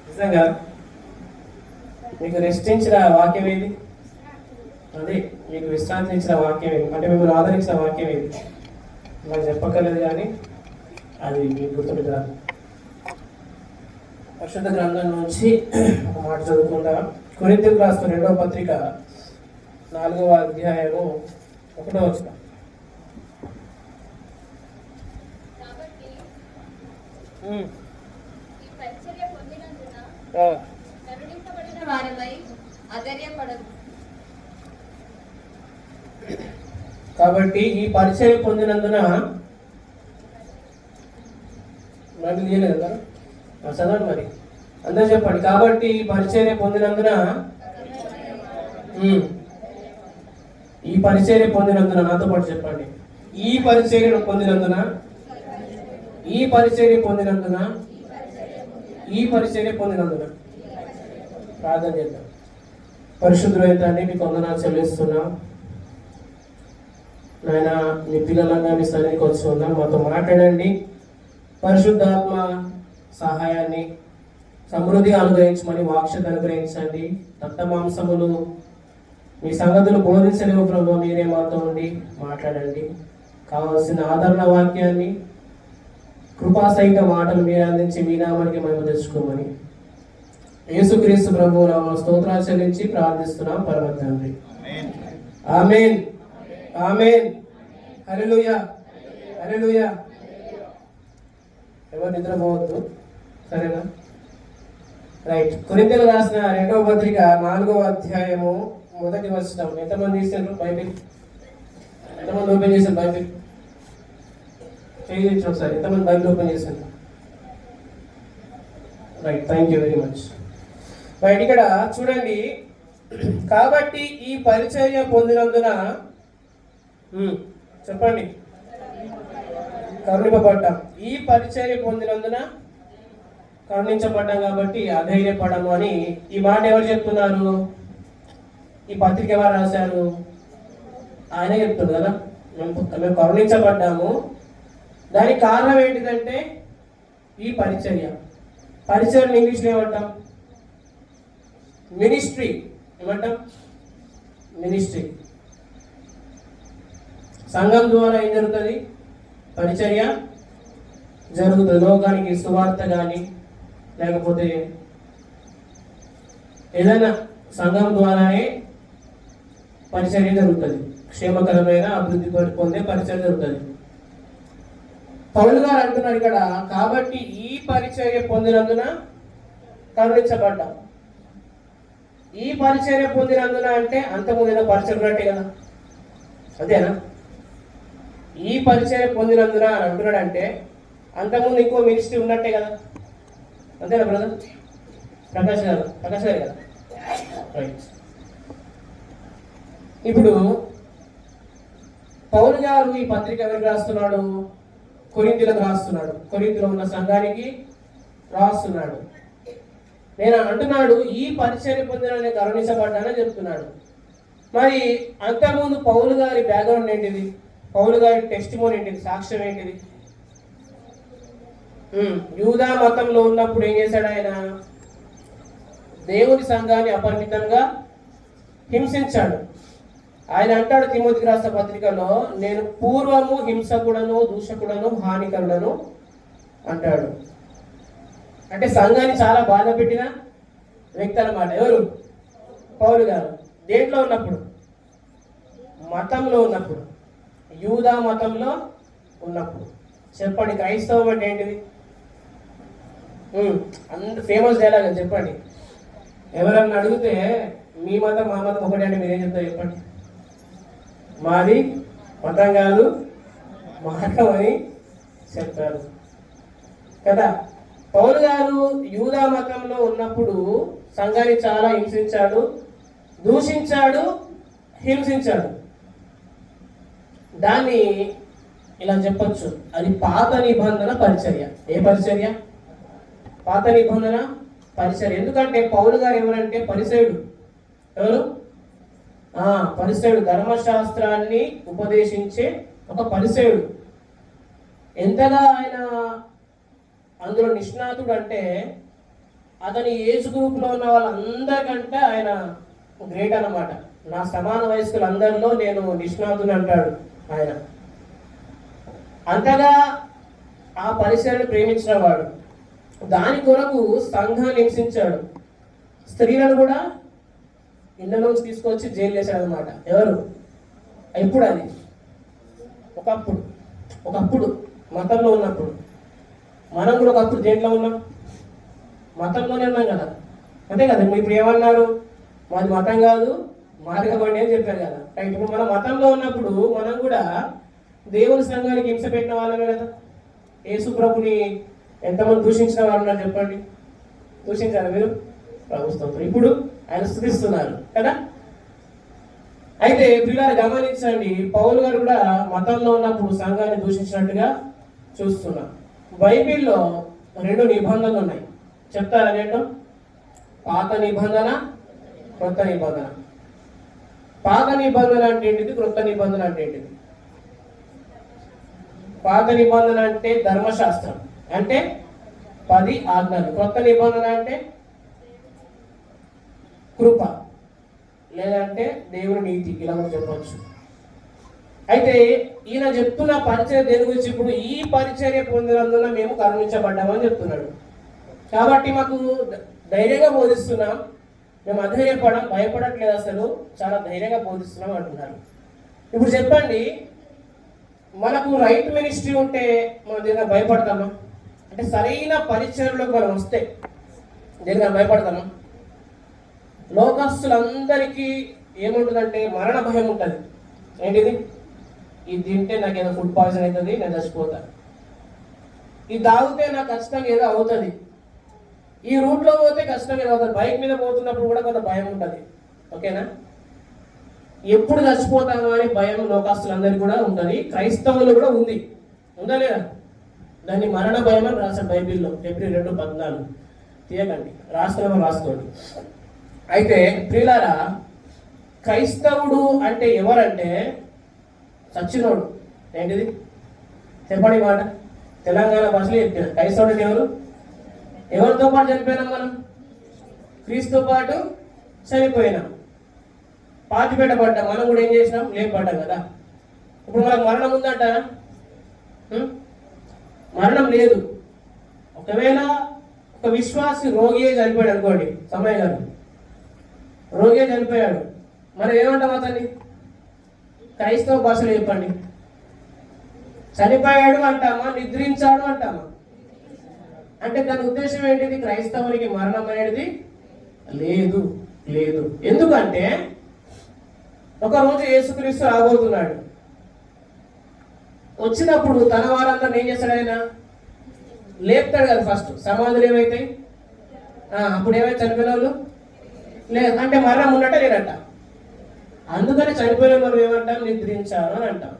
నిజంగా మీకు రెస్ట్ ఇచ్చిన వాక్యం ఏది? అదే మీకు విశ్రాంతి ఇచ్చిన వాక్యం ఏది? అంటే మిమ్మల్ని ఆదరించిన వాక్యం ఏది? నాకు చెప్పక్కర్లేదు కానీ అది మీకు గుర్తుడు కాదు. పరిశుద్ధ గ్రంథం నుంచి ఒక మాట చదువుకుంటా. కొరింథీయులకు రాసిన 2వ పత్రిక 4వ అధ్యాయము 1వ వచనం. కాబట్టి ఈ పరిచయం పొందినందున నాకు తెలియలేదు కదా, చదవండి మరి అందరూ చెప్పండి. కాబట్టి ఈ పరిచయం పొందినందున ఈ పరిచర్య పొందినందున నాతో పాటు చెప్పండి. ఈ పరిచర్యను పొందినందున ఈ పరిచర్య పొందినందున ఈ పరిచర్య పొందినందున ప్రార్థన చేద్దాం. పరిశుద్ధులైన తండ్రి మీకు వందనాలు చెల్లిస్తున్నాం. నాయన మీ పిల్లలంగా మీ సన్నిధికి వచ్చి ఉన్నాం. మాతో మాట్లాడండి. పరిశుద్ధాత్మ సహాయాన్ని సమృద్ధిగా అనుగ్రహించమని వాక్షత అనుగ్రహించండి. రక్తమాంసములు మీ సంగతులు బోధించలేవు ప్రభు, మీరే మాతో ఉండి మాట్లాడండి. కావాల్సిన ఆదరణ వాక్యాన్ని కృపాసహిత మాటలు మీరు అందించి మీ నామానికి మేము తెచ్చుకోమని యేసుక్రీస్తు ప్రభు నామ స్తోత్రాలు చెల్లించి ప్రార్థిస్తున్నాం పరమ తండ్రి. ఆమేన్ ఆమేన్. హల్లెలూయా హల్లెలూయా. ఎవరు నిద్రపోవద్దు, సరేనా? రైట్. కొరింథీయులకు రాసిన 2వ పత్రిక 4వ అధ్యాయము 1వ వచనం. ఎంతమంది తీసారు బైబిల్? ఎంతమంది ఓపెన్ చేశారు బైబిల్? చేయించు ఒకసారి. ఎంతమంది బైబిల్ ఓపెన్ చేశారు? Right, thank you very much. Right, ఇక్కడ చూడండి. కాబట్టి ఈ పరిచర్య పొందినందున చెప్పండి, కరుణింపబడ్డాం. ఈ పరిచర్య పొందినందున కరుణించబడ్డాం కాబట్టి అధైర్యపడము అని ఈ మాట ఎవరు చెప్తున్నారు? ఈ పత్రిక ఎవరు రాశారు? ఆయనే చెప్తున్నారు కదా. మేము కరుణించబడ్డాము. దానికి కారణం ఏంటిదంటే ఈ పరిచర్య. పరిచర్యను ఇంగ్లీష్లో ఏమంటాం? మినిస్ట్రీ. ఏమంటాం? మినిస్ట్రీ. సంఘం ద్వారా ఏం జరుగుతుంది? పరిచర్య జరుగుతుంది. లోకానికి సువార్త కానీ లేకపోతే ఏదైనా సంఘం ద్వారానే పరిచర్య జరుగుతుంది. క్షేమకరమైన అభివృద్ధి పొందే పరిచర్య జరుగుతుంది. పౌలు గారు అంటున్నారు ఇక్కడ, కాబట్టి ఈ పరిచర్య పొందినందున కరుణించబడ్డాం. ఈ పరిచర్య పొందినందున అంటే అంతకుముందు ఏదో పరిచయం ఉన్నట్టే కదా, అదేనా? ఈ పరిచర్య పొందినందున అని అంటున్నాడంటే అంతకుముందు ఇంకో మినిస్ట్రీ ఉన్నట్టే కదా, అంతేనా బ్రదర్? ప్రకాష్ గారు కదా. రైట్. ఇప్పుడు పౌలు గారు ఈ పత్రిక ఎవరికి రాస్తున్నాడు? కొరింథీయులకు రాస్తున్నాడు. కొరింథీలో ఉన్న సంఘానికి రాస్తున్నాడు. నేను అంటున్నాడు ఈ పరిచర్య పొందిన నేను కరుణించబడ్డానని చెప్తున్నాడు. మరి అంతకుముందు పౌలు గారి బ్యాక్గ్రౌండ్ ఏంటిది? పౌలు గారి టెస్టిమోనీ ఏంటిది? సాక్ష్యం ఏంటిది? యూదా మతంలో ఉన్నప్పుడు ఏం చేశాడు ఆయన? దేవుని సంఘాన్ని అపరిమితంగా హింసించాడు. ఆయన అంటాడు తిమోతికి రాసిన పత్రికలో, నేను పూర్వము హింసకుడను, దూషకుడను, హానికరుడను అంటాడు. అంటే సంఘాన్ని చాలా బాధ పెట్టిన వ్యక్తి అన్నమాట. ఎవరు? పౌలు గారు. దేంట్లో ఉన్నప్పుడు? మతంలో ఉన్నప్పుడు, యూదా మతంలో ఉన్నప్పుడు. చెప్పండి, క్రైస్తవం అంటే ఏంటిది? అంత ఫేమస్ డైలాగ్ అని చెప్పండి. ఎవరన్నా అడిగితే మీ మతం మా మతం ఒకటి అంటే మీరేం చెప్తారు చెప్పండి? మాది మతం కాదు, మార్గం అని చెప్తారు కదా. పౌలు గారు యూదా మతంలో ఉన్నప్పుడు సంఘాన్ని చాలా హింసించాడు, దూషించాడు, హింసించాడు. దాన్ని ఇలా చెప్పొచ్చు, అది పాత నిబంధన పరిచర్య. ఏ పరిచర్య? పాత నిబంధన పరిచర్య. ఎందుకంటే పౌలు గారు ఎవరంటే పరిసయుడు. ఎవరు? పరిసయుడు. ధర్మశాస్త్రాన్ని ఉపదేశించే ఒక పరిసయుడు. ఎంతగా ఆయన అందులో నిష్ణాతుడు అంటే అతని ఏజ్ గ్రూప్లో ఉన్న వాళ్ళందరికంటే ఆయన గ్రేట్ అన్నమాట. నా సమాన వయస్కులందరిలో నేను నిష్ణాతుని అంటాడు ఆయన. అంతగా ఆ పరిసరాన్ని ప్రేమించిన వాడు. దాని కొరకు సంఘాన్ని హింసించాడు. స్త్రీలను కూడా ఇళ్ళలోంచి తీసుకొచ్చి జైలు వేశాడు అనమాట. ఎవరు? ఎప్పుడు అది? ఒకప్పుడు మతంలో ఉన్నప్పుడు. మనం కూడా ఒకప్పుడు దేంట్లో ఉన్నాం? మతంలోనే ఉన్నాం కదా, అంతే కదా. ఇప్పుడు ఏమన్నారు? మాది మతం కాదు, మార్గబండి అని చెప్పారు కదా. రైట్. ఇప్పుడు మనం మతంలో ఉన్నప్పుడు మనం కూడా దేవుని సంఘానికి హింస పెట్టిన వాళ్ళమే కదా. యేసు ప్రభుని ఎంతమంది దూషించిన వాళ్ళు ఉన్నారు చెప్పండి? దూషించారు మీరు? ప్రభుత్వం ఇప్పుడు ఆయన స్తుతిస్తున్నారు కదా. అయితే పిల్లలు గమనించండి, పౌలు గారు కూడా మతంలో ఉన్నప్పుడు సంఘాన్ని దూషించినట్టుగా చూస్తున్నాం. బైబిల్లో 2 నిబంధనలు ఉన్నాయి. చెప్తారా ఏంటో? పాత నిబంధన, కొత్త నిబంధన. పాత నిబంధన అంటే ఏంటిది? క్రొత్త నిబంధన అంటే ఏంటిది? పాత నిబంధన అంటే ధర్మశాస్త్రం, అంటే 10 ఆజ్ఞలు. క్రొత్త నిబంధన అంటే కృప, లేదంటే దేవుని నీతి, ఇలా మనం చెప్పవచ్చు. అయితే ఈయన చెప్తున్న పరిచర్య దేని గురించి? ఇప్పుడు ఈ పరిచర్య పొందినందున మేము కరుణించబడ్డామని చెప్తున్నాడు. కాబట్టి మాకు ధైర్యంగా బోధిస్తున్నాం, మేము అధైర్యపడం, భయపడట్లేదు, అసలు చాలా ధైర్యంగా బోధిస్తున్నాం అంటున్నారు. ఇప్పుడు చెప్పండి, మనకు రైట్ మినిస్ట్రీ ఉంటే మనం దేనిగా భయపడతామా? అంటే సరైన పరిచర్యలోకి మనం వస్తే దేనిగా భయపడతామా? లోకస్తులందరికీ ఏముంటుందంటే మరణ భయం ఉంటుంది. ఏంటిది? ఇది తింటే నాకు ఏదో ఫుడ్ పాయిజన్ అవుతుంది, నేను చచ్చిపోతా. ఇది తాగితే నాకు ఖచ్చితంగా ఏదో అవుతుంది, ఈ రూట్లో పోతే ఖచ్చితంగా ఏదో అవుతుంది. బైక్ మీద పోతున్నప్పుడు కూడా కొంత భయం ఉంటుంది. ఓకేనా? ఎప్పుడు చచ్చిపోతామో అని భయం లోకస్తులందరికీ కూడా ఉంటుంది. క్రైస్తవులు కూడా ఉంది, ఉందా లేదా? దాన్ని మరణ భయం అని రాశాడు బైబిల్లో. ఫిబ్రవరి 2:14 తీయకండి, రాసుకోండి. అయితే ప్రియులారా, క్రైస్తవుడు అంటే ఎవరంటే చచ్చినోడు. ఏంటిది? చెప్పండి మాట. తెలంగాణ భాషలో చెప్పిన క్రైస్తవుడు అంటే ఎవరు? ఎవరితో పాటు చనిపోయినాం మనం? క్రీస్తుతో పాటు చనిపోయినాం, పాతి పెట్టబడ్డాం. మనం కూడా ఏం చేసినాం? లేపబడ్డాం కదా. ఇప్పుడు మనకు మరణం ఉందంట? మరణం లేదు. ఒకవేళ ఒక విశ్వాసి రోగి చనిపోయాడు అనుకోండి, సమయ గారు రోగి చనిపోయాడు, మనం ఏమంటాం అతన్ని? క్రైస్తవ భాషలో చెప్పండి. చనిపోయాడు అంటామా, నిద్రించాడు అంటామా? అంటే దాని ఉద్దేశం ఏంటిది? క్రైస్తవునికి మరణం అనేది లేదు. ఎందుకంటే ఒకరోజు యేసుక్రీస్తు రాబోతున్నాడు. వచ్చినప్పుడు తన వారందరిని ఏం చేస్తాడు? ఆయన లేపుతాడు కదా. ఫస్ట్ సమాధులు ఏమైతాయి? అప్పుడు ఏమైతే చనిపోయిన వాళ్ళు లేదు అంటే మరణం ఉన్నట్ట లేనట్ట. అందుకని చనిపోయిన మనం ఏమంటాం? నిద్రించారు అని అంటాం.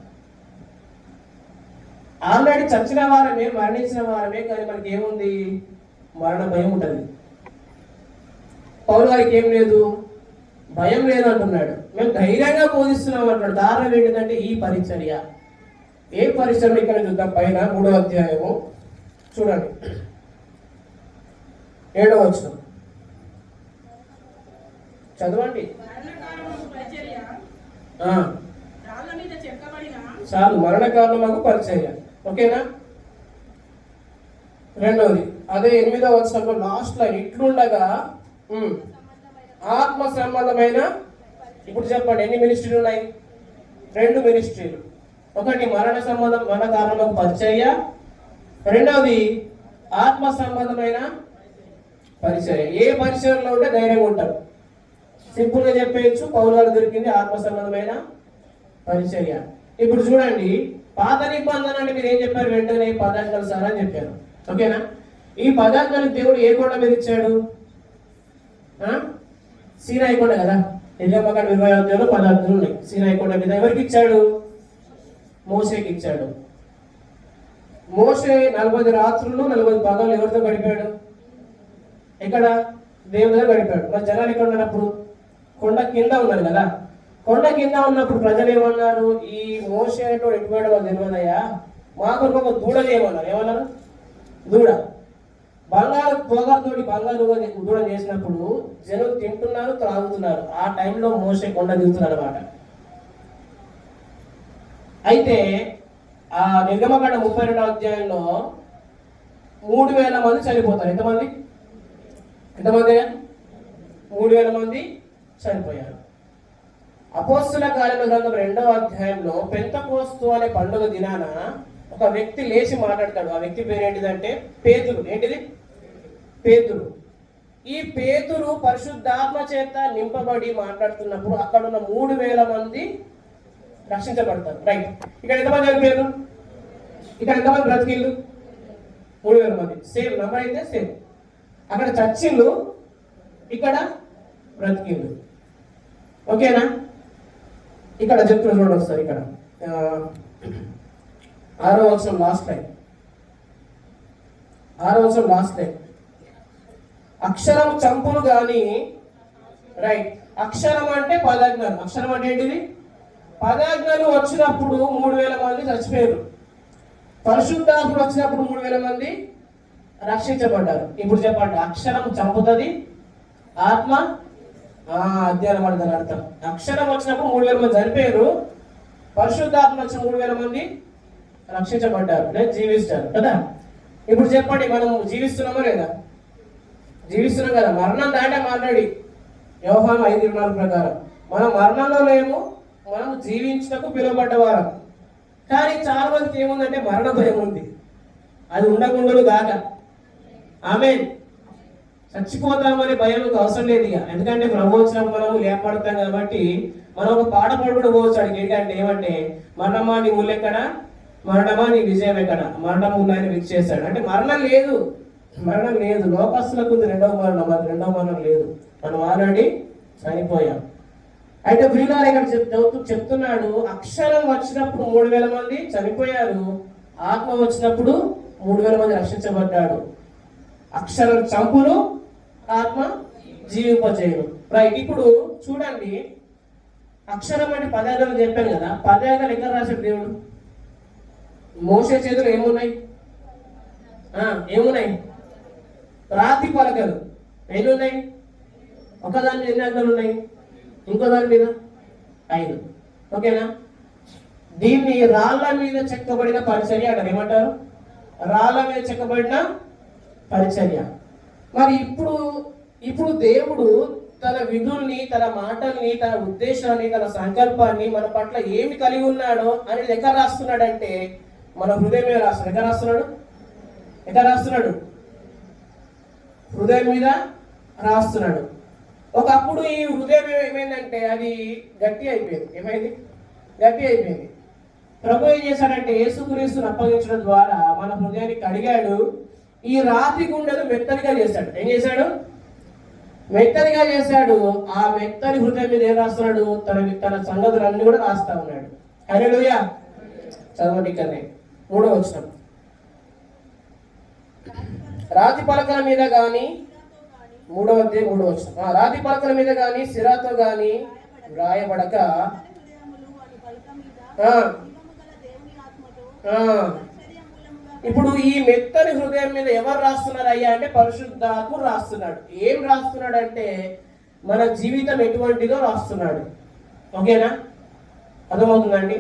ఆల్రెడీ చచ్చిన వారమే, మరణించిన వారమే, కానీ మనకి ఏముంది? మరణ భయం ఉంటుంది. పౌలు గారికి ఏం లేదు, భయం లేదు అంటున్నాడు. మేము ధైర్యంగా బోధిస్తున్నాం అంటున్నాడు. కారణం ఏంటిదంటే ఈ పరిచర్య. ఏ పరిచర్య? ఇక్కడ చూద్దాం, పైన 3వ అధ్యాయము చూడండి, 7వ వచనం చదవండి. చాలు, మరణ కారణము పరిచర్య. ఓకేనా? 2వది అదే 8వ వచనంలో లాస్ట్ లైన్ ఇట్లుండగా ఆత్మ సంబంధమైన. ఇప్పుడు చెప్పండి, ఎన్ని మినిస్ట్రీలు ఉన్నాయి? 2 మినిస్ట్రీలు. ఒకటి మరణ సంబంధం, మరణ కారణము పరిచర్య. 2వది ఆత్మ సంబంధమైన పరిచర్య. ఏ పరిచర్యలో ఉంటే ధైర్యంగా ఉంటారు? సింపుల్ గా చెప్పేయచ్చు, పౌలు గారు దొరికింది ఆత్మ సంబంధమైన పరిచర్య. ఇప్పుడు చూడండి, పాత నిబంధన అంటే మీరు ఏం చెప్పారు? వెంటనే పదార్థాలు సార్ అని చెప్పారు. ఓకేనా? ఈ పదార్థాలు దేవుడు ఏ కొండ మీద ఇచ్చాడు? సీనాయి కొండ కదా. నిర్గమకాండ 20వ అధ్యాయంలో పదార్థాలు ఉన్నాయి. సీనాయి కొండ మీద ఎవరికి ఇచ్చాడు? మోషేకి ఇచ్చాడు. మోషే 40 రాత్రులు 40 పగలు ఎవరితో గడిపాడు? ఎక్కడ? దేవుని దగ్గర గడిపాడు. మరి జనాలు ఎక్కడ ఉన్నప్పుడు? కొండ కింద ఉన్నారు కదా. కొండ కింద ఉన్నప్పుడు ప్రజలు ఏమన్నారు? ఈ మోషే అనేటోడు ఎటుపోయాడు వాళ్ళు తెలియదయ్యా, మా కొరకు ఒక దూడ చేయమన్నారు. ఏమన్నారు? దూడ. బంగారు పోగారుతోటి బంగారు దూడం చేసినప్పుడు జనులు తింటున్నారు, త్రాగుతున్నారు. ఆ టైంలో మోషే కొండ దిగుతున్నారు అనమాట. అయితే ఆ నిర్గమకాండ 32వ అధ్యాయంలో 3000 మంది చనిపోతారు. ఎంతమంది? 3000 మంది చనిపోయారు. అపోస్తుల కార్యముల గ్రంథం 2వ అధ్యాయంలో పెంతెకోస్తు అనే పండుగ దినాన ఒక వ్యక్తి లేచి మాట్లాడతాడు. ఆ వ్యక్తి పేరు ఏంటిదంటే పేతురు. ఏంటిది? పేతురు. ఈ పేతురు పరిశుద్ధాత్మ చేత నింపబడి మాట్లాడుతున్నప్పుడు అక్కడ ఉన్న 3000 మంది రక్షించబడతారు. రైట్. ఇక్కడ ఎంతమంది చనిపోయారు? ఇక్కడ ఎంతమంది బ్రతికిళ్ళు? 3000 మంది. సేమ్ నంబర్ అయితే సేమ్. అక్కడ చచ్చిళ్ళు, ఇక్కడ బ్రతికిళ్ళు. ఓకేనా? ఇక్కడ చెప్తున్నా చూడండి ఒకసారి. ఇక్కడ 6వ వచనం లాస్ట్ లైన్. 6వ వచనం లాస్ట్ లైన్. అక్షరం చంపును గాని, రైట్, అక్షరం అంటే పదాజ్ఞలు. అక్షరం అంటే ఏంటిది? పదాజ్ఞలు వచ్చినప్పుడు 3000 మంది చచ్చిపోయారు. పరిశుద్ధాత్మ వచ్చినప్పుడు 3000 మంది రక్షించబడ్డారు. ఇప్పుడు చెప్పండి, అక్షరం చంపుతుంది, ఆత్మ అధ్యయనం పడదని అర్థం. అక్షరం వచ్చినప్పుడు 3000 మంది చనిపోయారు, పరిశుద్ధాత్మ వచ్చిన 3000 మంది రక్షించబడ్డారు, లేదా జీవిస్తారు కదా. ఇప్పుడు చెప్పండి, మనం జీవిస్తున్నామా లేదా? జీవిస్తున్నాం కదా. మరణం దాటా మాట్లాడి యోహాను 5:24 ప్రకారం మనం మరణంలో లేము, మనం జీవించటకు పిలువబడ్డవారం. కానీ చాలా మందికి ఏముందంటే మరణ భయం ఉంది. అది ఉండకుండలు కాక. ఆమేన్. చచ్చిపోతామనే భయం అవసరం లేదు ఇక. ఎందుకంటే ప్రభు వచ్చినప్పుడు మనము లేపడతాం కాబట్టి మనం ఒక పాట పాడుకుంటూ పోవచ్చు. అడిగి ఏంటంటే ఏమంటే, మరణమా నీ ముల్లెక్కడ, మరణమా నీ విజయం ఎక్కడ, మరణం ఉన్నాయని విక్ చేశాడు. అంటే మరణం లేదు, మరణం లేదు. లోకస్తులకు ఉంది రెండవ మరణం, అది రెండవ మరణం లేదు. మనం ఆల్రెడీ చనిపోయాం. అయితే ప్రియులారా, ఇక్కడ చెప్తున్నాడు, అక్షరం వచ్చినప్పుడు 3000 మంది చనిపోయారు, ఆత్మ వచ్చినప్పుడు 3000 మంది రక్షించబడ్డాడు. అక్షరం చంపును, ఆత్మ జీవింపజేయును. రైట్. ఇప్పుడు చూడండి, అక్షరం అంటే పదార్థాలు చెప్పాను కదా. పదార్థాలు ఎక్కడ రాశాడు దేవుడు? మోసే చేతులు ఏమున్నాయి? ఏమున్నాయి? రాతి పలకలు. ఎన్ని ఉన్నాయి? ఒకదాని మీద ఎన్ని ఆజ్ఞలు ఉన్నాయి? ఇంకో దాని మీద 5. ఓకేనా? దీన్ని రాళ్ళ మీద చెక్కబడిన పరిచర్య అంటారు. ఏమంటారు? రాళ్ళ మీద చెక్కబడిన పరిచర్య. మరి ఇప్పుడు దేవుడు తన విధుల్ని, తన మాటల్ని, తన ఉద్దేశాన్ని, తన సంకల్పాన్ని మన పట్ల ఏమి కలిగి ఉన్నాడో అనేది ఎక్కడ రాస్తున్నాడంటే మన హృదయం మీద రాస్తున్నాడు. ఎక్కడ రాస్తున్నాడు? హృదయం మీద రాస్తున్నాడు. ఒకప్పుడు ఈ హృదయం ఏమైందంటే అది గట్టి అయిపోయింది. ఏమైంది? గట్టి అయిపోయింది. ప్రభు ఏం చేశాడంటే యేసుక్రీస్తుని అప్పగించడం ద్వారా మన హృదయాన్ని కడిగాడు. ఈ రాతి గుండెలు మెత్తనిగా చేశాడు. ఏం చేశాడు? మెత్తనిగా చేశాడు. ఆ మెత్తని హృదయం మీద ఏం రాస్తున్నాడు? తన సంగతులన్నీ కూడా రాస్తా ఉన్నాడు. హల్లెలూయా. చదవండి ఇక్కడనే 3వ వచనం. రాతి పలకల మీద గాని, 3వ అధ్యాయం 3వ వచనం. రాతి పలకల మీద గాని సిరాతో గాని రాయబడక ఇప్పుడు ఈ మెత్తని హృదయం మీద ఎవరు రాస్తున్నారు అయ్యా అంటే పరిశుద్ధాత్మ రాస్తున్నాడు. ఏం రాస్తున్నాడు అంటే మన జీవితం ఎటువంటిదో రాస్తున్నాడు. ఓకేనా? అర్థమవుతుందండి?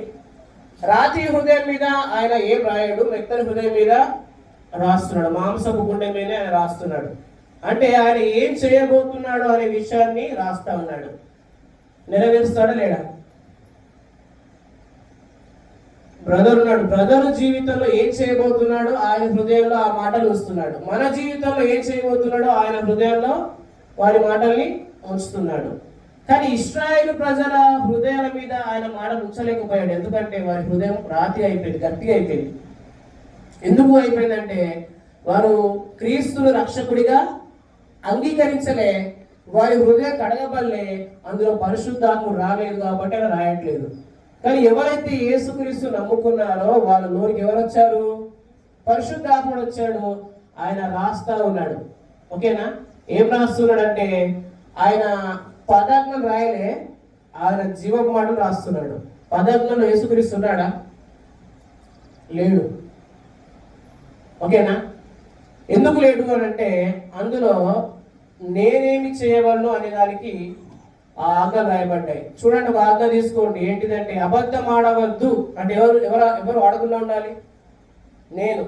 రాతి హృదయం మీద ఆయన ఏం రాయడు, మెత్తని హృదయం మీద రాస్తున్నాడు. మాంసపు గుండె మీద ఆయన రాస్తున్నాడు. అంటే ఆయన ఏం చేయబోతున్నాడు అనే విషయాన్ని రాస్తా ఉన్నాడు. నెరవేరుస్తాడా లేడా? బ్రదర్ ఉన్నాడు. బ్రదర్ జీవితంలో ఏం చేయబోతున్నాడు ఆయన హృదయంలో ఆ మాటలు ఉంచుతున్నాడు. మన జీవితంలో ఏం చేయబోతున్నాడో ఆయన హృదయంలో వారి మాటల్ని ఉంచుతున్నాడు. కానీ ఇశ్రాయేలు ప్రజల హృదయాల మీద ఆయన మాటలు ఉంచలేకపోయాడు. ఎందుకంటే వారి హృదయం రాతి అయిపోయింది, గట్టిగా అయిపోయింది. ఎందుకు అయిపోయిందంటే వారు క్రీస్తును రక్షకుడిగా అంగీకరించలే. వారి హృదయం కడగబల్లే, అందులో పరిశుద్ధాత్మ రాలేదు కాబట్టి అలా రాయట్లేదు. కానీ ఎవరైతే యేసుక్రీస్తు నమ్ముకున్నారో వాళ్ళ నోరికి ఎవరు వచ్చారు? పరిశుద్ధాత్ముడు వచ్చాడు. ఆయన రాస్తా ఉన్నాడు. ఓకేనా? ఏం రాస్తున్నాడు అంటే ఆయన పదార్థం రాయలే, ఆయన జీవపు మాటలు రాస్తున్నాడు. పదార్థంలో యేసుక్రీస్తు ఉన్నాడా? లేడు. ఓకేనా? ఎందుకు లేడు అని అంటే అందులో నేనేమి చేయవలను అనే దానికి ఆ ఆజ్ఞలు రాయబడ్డాయి. చూడండి, ఒక ఆజ్ఞ తీసుకోండి. ఏంటిదంటే అబద్ధం ఆడవద్దు అంటే ఎవరు ఆడకుండా ఉండాలి? నేను.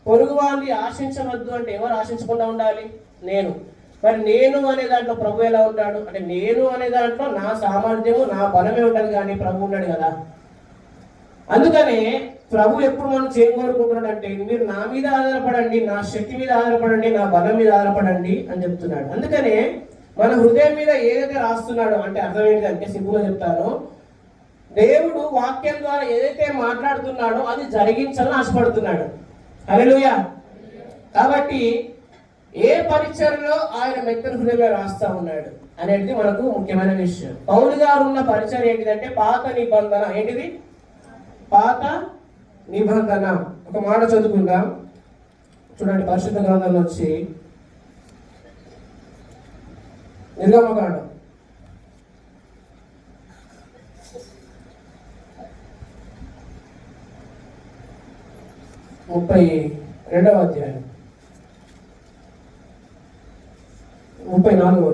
పొరుగు వారిని ఆశించవద్దు అంటే ఎవరు ఆశించకుండా ఉండాలి? నేను. మరి నేను అనే దాంట్లో ప్రభు ఎలా ఉంటాడు అంటే నేను అనే దాంట్లో నా సామర్థ్యము నా బలమే ఉంటుంది, కానీ ప్రభు ఉన్నాడు కదా. అందుకనే ప్రభు ఎప్పుడు మనం చేయగోరుకుంటున్నాడంటే మీరు నా మీద ఆధారపడండి, నా శక్తి మీద ఆధారపడండి, నా బలం మీద ఆధారపడండి అని చెప్తున్నాడు. అందుకనే మన హృదయం మీద ఏదైతే రాస్తున్నాడో అంటే అర్థం ఏంటంటే సింపుల్గా చెప్తాను, దేవుడు వాక్యం ద్వారా ఏదైతే మాట్లాడుతున్నాడో అది జరిగించాలని ఆశపడుతున్నాడు. హల్లెలూయా. కాబట్టి ఏ పరిచర్లో ఆయన మెత్తని హృదయంలో రాస్తా ఉన్నాడు అనేది మనకు ముఖ్యమైన విషయం. పౌలు గారు ఉన్న పరిచర్య ఏంటిదంటే పాత నిబంధన. ఏంటిది? పాత నిబంధన. ఒక మాట చదువుకుందాం చూడండి, పరిశుద్ధ గ్రంథంలో వచ్చి నిర్గమకాండం 32వ అధ్యాయం 34వ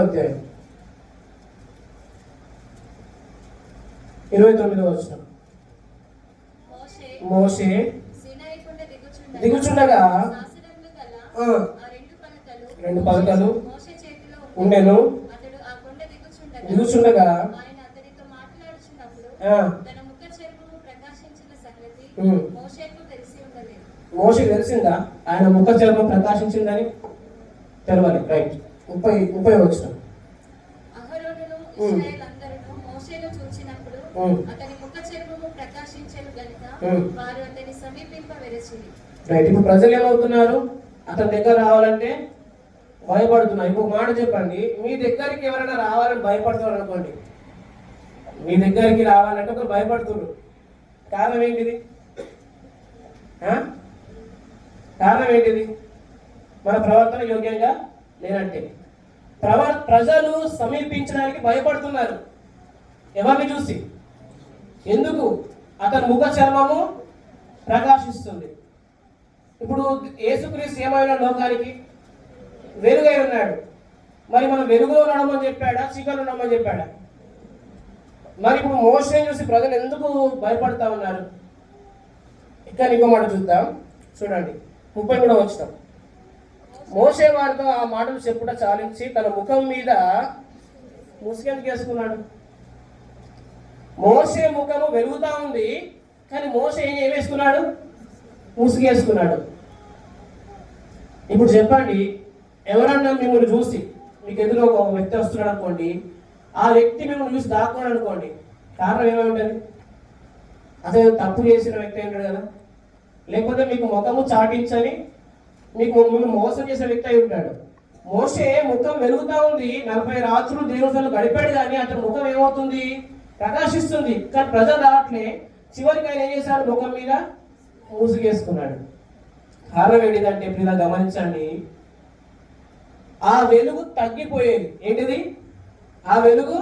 అధ్యాయం 29వ వచనం. మోషే దిగుచుండగా రెండు పలకలు ఉండెను. దిగుచుండగా మోషేకు తెలిసిందా ఆయన ముఖ చర్మం ప్రకాశించిందని? తెలవాలి. రైట్. 30 వచ్చిన రైట్. ఇప్పుడు ప్రజలు ఏమవుతున్నారు? అతని దగ్గర రావాలంటే భయపడుతున్నారు. ఇప్పుడు మాట చెప్పండి, మీ దగ్గరికి ఎవరైనా రావాలని భయపడుతున్నారు అనుకోండి, మీ దగ్గరికి రావాలంటే ఒకరు భయపడుతున్నారు. కారణం ఏంటిది? కారణం ఏంటిది? మన ప్రవర్తన యోగ్యంగా లేనంటే. ప్రజలు సమీపించడానికి భయపడుతున్నారు. ఎవరిని చూసి? ఎందుకు? అతని ముఖ చర్మము ప్రకాశిస్తుంది. ఇప్పుడు యేసుక్రీస్తు ఏమైనా లోకానికి వెలుగై ఉన్నాడు. మరి మనం వెలుగులో ఉండమని చెప్పాడా, చీకట్లో ఉండమని చెప్పాడా? మరి ఇప్పుడు మోషేని చూసి ప్రజలు ఎందుకు భయపడతా ఉన్నారు? ఇక్కడ ఇంకో మాట చూద్దాం చూడండి, 33వ వచనం. మోషే వారితో ఆ మాటలు చెప్పుట చాలించి తన ముఖం మీద ముసుగెందుకు వేసుకున్నాడు? మోషే ముఖము వెలుగుతా ఉంది, కానీ మోషే ఏం వేసుకున్నాడు? ముసుగేసుకున్నాడు. ఇప్పుడు చెప్పండి, ఎవరన్నా మిమ్మల్ని చూసి మీకు ఎదురు ఒక వ్యక్తి వస్తున్నాడు అనుకోండి, ఆ వ్యక్తి మిమ్మల్ని చూసి దాక్కున్నాడు అనుకోండి, కారణం ఏమై ఉంటుంది? అసలు తప్పు చేసిన వ్యక్తి ఉంటాడు కదా, లేకపోతే మీకు ముఖము చాటించని మిమ్మల్ని మోసం చేసిన వ్యక్తి అయి ఉంటాడు. మోషే ముఖం వెలుగుతా ఉంది, 40 రాత్రులు దేవుడు గడిపాడు, కానీ అతని ముఖం ఏమవుతుంది? ప్రకాశిస్తుంది. కానీ ప్రజలు రావట్లే. చివరికి ఆయన ఏం చేశాడు? ముఖం మీద మూసుగేసుకున్నాడు. కారణం ఏంటిదంటే ఇప్పుడు ఇలా గమనించండి, ఆ వెలుగు తగ్గిపోయేది. ఏంటిది? ఆ వెలుగు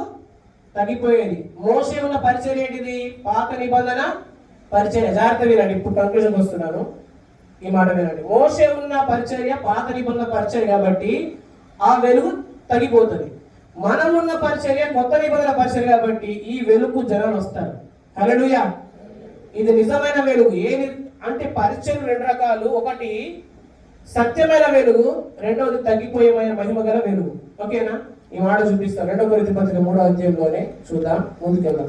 తగ్గిపోయేది. మోషే ఉన్న పరిచయం ఏంటిది? పాత నిబంధన పరిచర్య. జాగ్రత్త వినండి, ఇప్పుడు కంక్లూజన్కి వస్తున్నాను, ఈ మాట వినండి. మోషే ఉన్న పరిచర్య పాత నిబంధన పరిచర్య కాబట్టి ఆ వెలుగు తగ్గిపోతుంది. మనం ఉన్న పరిచర్య కొత్త నిబంధన పరిచర్య కాబట్టి ఈ వెలుగు జనాలు వస్తారు. హల్లెలూయా. ఇది నిజమైన వెలుగు. అంటే పరిచయం 2 రకాలు. ఒకటి సత్యమైన వెలుగు, రెండవది తగ్గిపోయే మహిమ గల వెలుగు. ఓకేనా? ఈ మాట చూపిస్తాను. 2 కొరింథీ పత్రిక 3వ అధ్యాయంలోనే చూద్దాం, ముందుకెళ్దాం.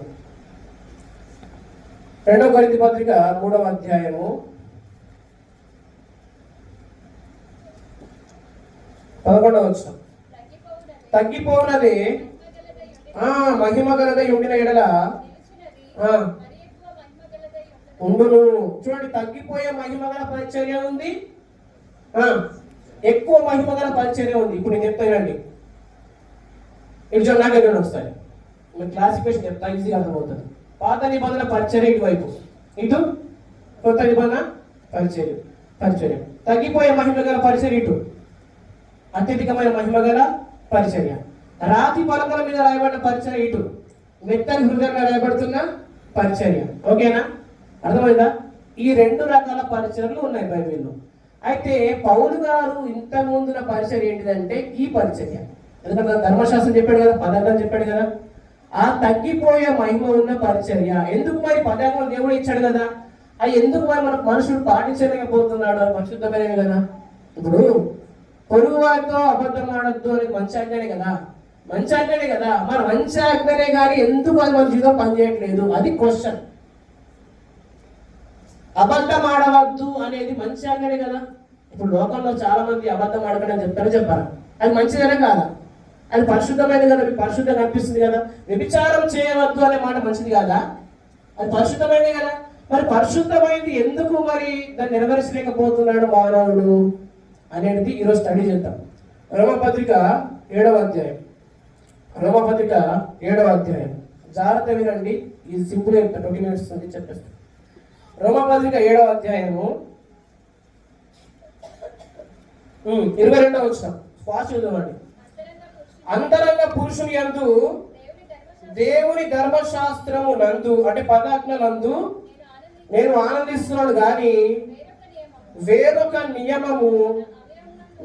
2 కొరింథీ పత్రిక 3వ అధ్యాయము 11వ వచనం. తగ్గిపోనది మహిమ గలదై ఉండిన ఎడల ఉండును. చూడండి, తగ్గిపోయే మహిమ గల పరిచర్య ఉంది, ఎక్కువ మహిమ గల పరిచర్య ఉంది. ఇప్పుడు నేను చెప్తానండి, ఇటు నాకు ఎక్కడ వస్తాయి, మీరు క్లాసిఫికేషన్ చెప్తా, ఈజీగా అర్థమవుతుంది. పాత నిబంధన పరిచర్య ఇటువైపు, ఇటు కొత్త నిబంధన పరిచర్య. తగ్గిపోయే మహిమ గల పరిచర్య ఇటు, అత్యధికమైన మహిమ గల పరిచర్య. రాతి పలకల మీద రాయబడిన పరిచర్య ఇటు, మెత్తని హృదయంగా రాయబడుతున్న పరిచర్య. ఓకేనా? అర్థమైందా? ఈ 2 రకాల పరిచర్యలు ఉన్నాయి బైబిల్లో. అయితే పౌలు గారు ఇంత ముందున పరిచర్య ఏంటిదంటే ఈ పరిచర్య. ఎందుకంటే ధర్మశాస్త్రం చెప్పాడు కదా, పదార్థాలు చెప్పాడు కదా, ఆ తగ్గిపోయే మహిమ ఉన్న పరిచర్య. ఎందుకు మరి పదార్థాలు దేవుడు ఇచ్చాడు కదా, అవి ఎందుకు మరి మన మనుషుడు పాటించలేకపోతున్నాడు? అది పరిశుద్ధమైనవి కదా. ఇప్పుడు పొరుగు వారితో అబద్ధం ఆడద్దు అనేది మంచి ఆజ్ఞనే కదా, మంచి ఆజ్ఞనే కదా. మరి మంచి ఆజ్ఞనే కానీ ఎందుకు అది మన జీవితం పనిచేయట్లేదు? అది క్వశ్చన్. అబద్ధం ఆడవద్దు అనేది మంచి ఆజ్ఞనే కదా. ఇప్పుడు లోకంలో చాలా మంది అబద్ధం ఆడకడం చెప్పారు, అది మంచిదనే కాదా? అది పరిశుద్ధమైనది కదా, మీకు పరిశుద్ధంగా అనిపిస్తుంది కదా. వ్యభిచారం చేయవద్దు అనే మాట మంచిది కాదా? అది పరిశుద్ధమైనది కదా. మరి పరిశుద్ధమైనది ఎందుకు మరి దాన్ని నెరవేర్చలేకపోతున్నాడు మానవుడు అనేది ఈరోజు స్టడీ చేద్దాం. రోమపత్రిక 7వ అధ్యాయం, రోమపత్రిక 7వ అధ్యాయం. జాగ్రత్త వినండి, ఇది సింపుల్ 20 minutes ఉంది చెప్పేస్తాను. రోమపత్రిక 7వ అధ్యాయము 22వ వచనం ఫాస్ట్ చదవండి. అంతరంగ పురుషుని యందు దేవుని ధర్మశాస్త్రము నందు అంటే పదాజ్ఞలందు నేను ఆనందిస్తున్నాను కానీ వేరొక నియమము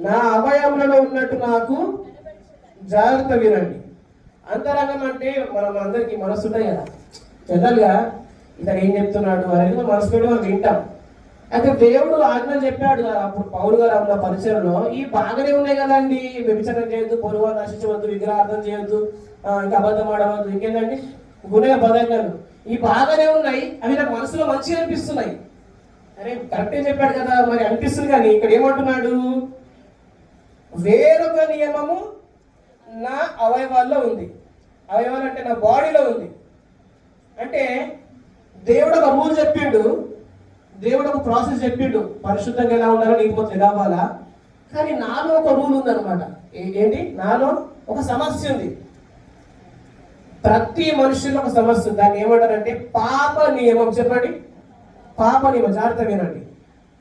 నా అవయములలో ఉన్నట్టు నాకు, జాగ్రత్త వినండి. అంతరంగం అంటే మనం అందరికి మనసు ఉంటాయి కదా, జనరల్గా ఇతను ఏం చెప్తున్నాడు అనేది మనసు పెట్టి మనం వింటాం. అయితే దేవుడు ఆజ్ఞ చెప్పాడు కదా అప్పుడు పౌలు గారు ఉన్న పరిచయంలో, ఈ బాగానే ఉన్నాయి కదండి, వ్యభిచారం చేయొద్దు, పొరుగు నశించవద్దు, విగ్రహార్థం చేయొద్దు, ఇంకా అబద్ధం ఆడవద్దు, ఇంకేంటండి గుణగా పదార్థాలు, ఈ బాగానే ఉన్నాయి, అవి నాకు మనసులో మంచిగా అనిపిస్తున్నాయి. అరే కరెక్టే చెప్పాడు కదా, మరి అనిపిస్తుంది. కానీ ఇక్కడ ఏమంటున్నాడు, వేరొక నియమము నా అవయవాల్లో ఉంది. అవయవాలు అంటే నా బాడీలో ఉంది. అంటే దేవుడు ఒక రూల్ చెప్పిండు, దేవుడు ఒక ప్రాసెస్ చెప్పిండు, పరిశుద్ధంగా ఎలా ఉండాలో, నీకు ఎలా అవ్వాలా. కానీ నాలో ఒక రూల్ ఉందన్నమాట. ఏంటి? నాలో ఒక సమస్య ఉంది. ప్రతి మనుషుల్లో ఒక సమస్య ఉంది. దాన్ని ఏమంటారంటే పాప నియమం. చెప్పండి, పాప నియమం. జాగ్రత్త వినండి.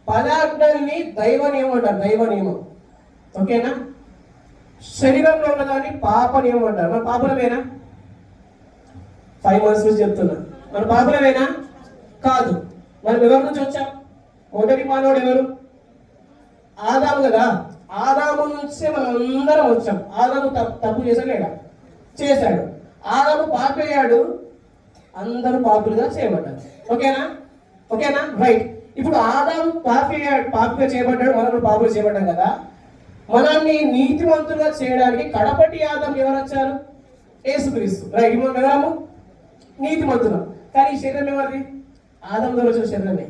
పదార్థాన్ని దైవ నియమం అంటారు, దైవ నియమం. ఓకేనా? శరీరంలో ఉన్నదాన్ని పాప నియమం అంటారు. మన పాపలమేనా? 5 months నుంచి చెప్తున్నా, మన పాపలమేనా? కాదు. మనం ఎవరి నుంచి వచ్చాం? మొదటి మానవుడు ఎవరు? ఆదాము కదా. ఆదాము నుంచే మనం అందరం వచ్చాం. ఆదాము తప్పు చేశాడా? చేశాడు. ఆదాము పాపయ్యాడు, అందరూ పాపులుగా చేయబడ్డారు. ఓకేనా? ఓకేనా? రైట్. ఇప్పుడు ఆదాము పాపిగా చేయబడ్డాడు, మనం పాపులు చేయబడ్డాం కదా. మనల్ని నీతివంతులుగా చేయడానికి కడపటి ఆదాము ఎవరు వచ్చారు? యేసుక్రీస్తు. రైట్. మనం ఎవరము? నీతిమంతులం. కానీ ఈ శరీరం ఎవరిది? ఆదాము ద్వారా వచ్చిన శరీరమే.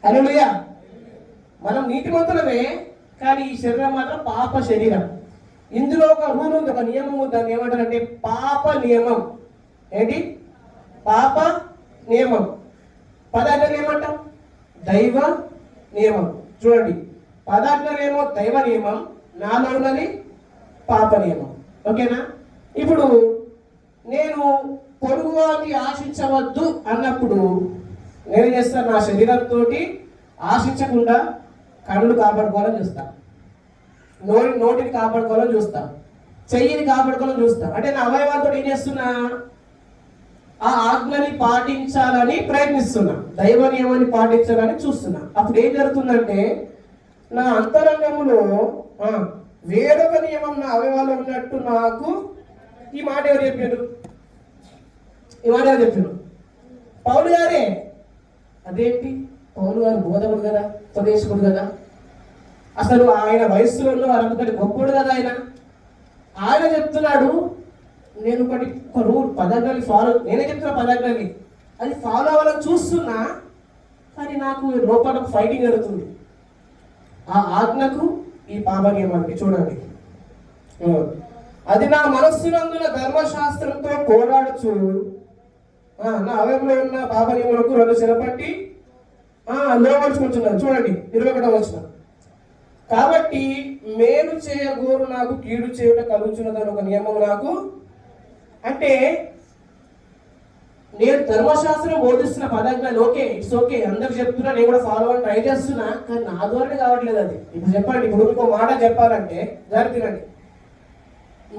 హల్లెలూయా. మనం నీతిమంతులమే, కానీ ఈ శరీరం మాత్రం పాప శరీరం. ఇందులో ఒక రూల్ ఉంది, ఒక నియమం ఉంది. దాన్ని ఏమంటారంటే పాప నియమం. ఏంటి? పాప నియమం. పదార్థాలు ఏమంటాం? దైవ నియమం. చూడండి, పదార్థాలు ఏమో దైవ నియమం, నాలో ఉన్నది పాప నియమం. ఓకేనా? ఇప్పుడు నేను పొరుగువారిని ఆశించవద్దు అన్నప్పుడు నేను చేస్తాను, నా శరీరంతో ఆశించకుండా కళ్ళు కాపాడుకోవాలని చూస్తా, నోటిని కాపాడుకోవాలని చూస్తా, చెయ్యిని కాపాడుకోవాలని చూస్తా. అంటే నా అవయవాలతో ఏం చేస్తున్నా? ఆ ఆజ్ఞని పాటించాలని ప్రయత్నిస్తున్నా, దైవ నియమాన్ని పాటించాలని చూస్తున్నా. అప్పుడు ఏం జరుగుతుందంటే నా అంతరంగంలో వేరొక నియమం నా అవయవాల్లో ఉన్నట్టు నాకు. ఈ మాట ఎవరు చెప్పారు? ఈ మాట ఎవరు చెప్పారు? పౌలు గారే. అదేంటి? పౌలు గారు బోధకుడు కదా, ఉపదేశకుడు కదా, అసలు ఆయన వయస్సులో ఉన్న వారంతటి గొప్పడు కదా. ఆయన చెప్తున్నాడు, నేను ఒక రూల్ పదార్థాన్ని ఫాలో, నేనే చెప్తున్నా పదార్థాన్ని, అది ఫాలో అవ్వాలని చూస్తున్నా. కానీ నాకు లోపల ఫైటింగ్ జరుగుతుంది ఆ ఆజ్ఞకు, ఈ పాప నియమానికి. చూడండి, అది నా మనస్సునందున ధర్మశాస్త్రంతో పోరాడుచు నా అవయంలో ఉన్న పాప నియములకు 2 శిరపట్టి లోపరుచుకుంటున్నాను. చూడండి 21వ వచనం. కాబట్టి మేలు చేయగోరు నాకు కీడు చేయుట కలుగుచున్నదని ఒక నియమం నాకు. అంటే నేను ధర్మశాస్త్రం బోధిస్తున్న పదార్థాలు ఓకే, ఇట్స్ ఓకే, అందరు చెప్తున్నా, నేను కూడా ఫాలో అని ట్రై చేస్తున్నా, కానీ నా ద్వారానే కావట్లేదు అది. ఇప్పుడు చెప్పండి, ఇప్పుడు మీకు మాట చెప్పాలంటే జరుగుతుందండి,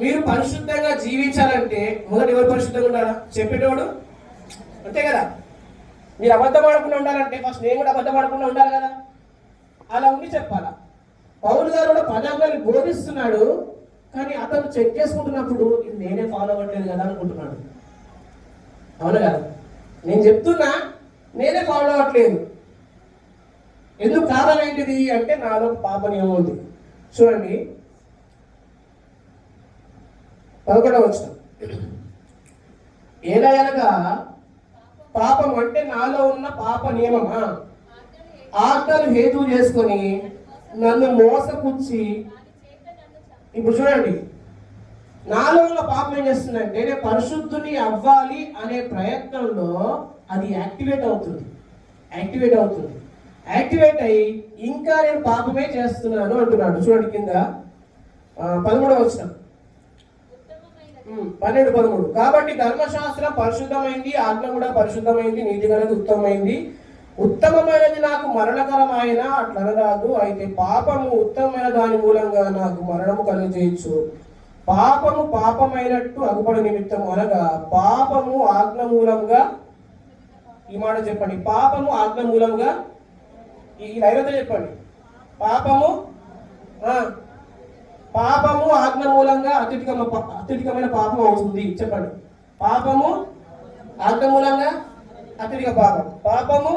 మీరు పరిశుద్ధంగా జీవించాలంటే మొదటి ఎవరు పరిశుద్ధంగా ఉండాలా? చెప్పేటోడు, అంతే కదా. మీరు అబద్ధం ఆడకుండా ఉండాలంటే ఫస్ట్ నేను కూడా అబద్ధం ఆడకుండా ఉండాలి కదా. అలా ఉండి చెప్పాలా. పౌలు గారు కూడా పదార్థాన్ని బోధిస్తున్నాడు, కానీ అతను చెక్ చేసుకుంటున్నప్పుడు ఇది నేనే ఫాలో అవ్వట్లేదు కదా అనుకుంటున్నాడు. అవును కదా, నేను చెప్తున్నా నేనే ఫాలో అవ్వట్లేదు. ఎందుకు కారణం ఏంటిది అంటే నాలో పాప నియమం ఉంది. చూడండి 11వ వచనం. ఏలయనగా పాపం అంటే నాలో ఉన్న పాప నియమమా, ఆజ్ఞలు హేతువు చేసుకొని నన్ను మోసపుచ్చి. ఇప్పుడు చూడండి, నాలో ఉన్న పాపం ఏం చేస్తుందంటే నేను పరిశుద్ధుని అవ్వాలి అనే ప్రయత్నంలో అది యాక్టివేట్ అవుతుంది. యాక్టివేట్ అయ్యి ఇంకా నేను పాపమే చేస్తున్నాను అంటున్నాడు. చూడండి కింద 13వ వచనం, 12-13. కాబట్టి ధర్మశాస్త్రం పరిశుద్ధమైంది, ఆజ్ఞ కూడా పరిశుద్ధమైంది, నీతి గలది, ఉత్తమమైంది. ఉత్తమమైనది నాకు మరణకరమైన అట్లనరాదు. అయితే పాపము ఉత్తమమైన దాని మూలంగా నాకు మరణము కలిగజేయచ్చు. పాపమైనట్టు అగుపడి నిమిత్తం అనగా పాపము ఆజ్ఞ మూలంగా. ఈ మాట చెప్పండి, పాపము ఆజ్ఞ మూలంగా. ఈ లైవ్తో చెప్పండి, పాపము ఆజ్ఞ మూలంగా అత్యధికమైన పాపం అవుతుంది. చెప్పండి, పాపము ఆజ్ఞ మూలంగా అత్యధిక పాపం, పాపము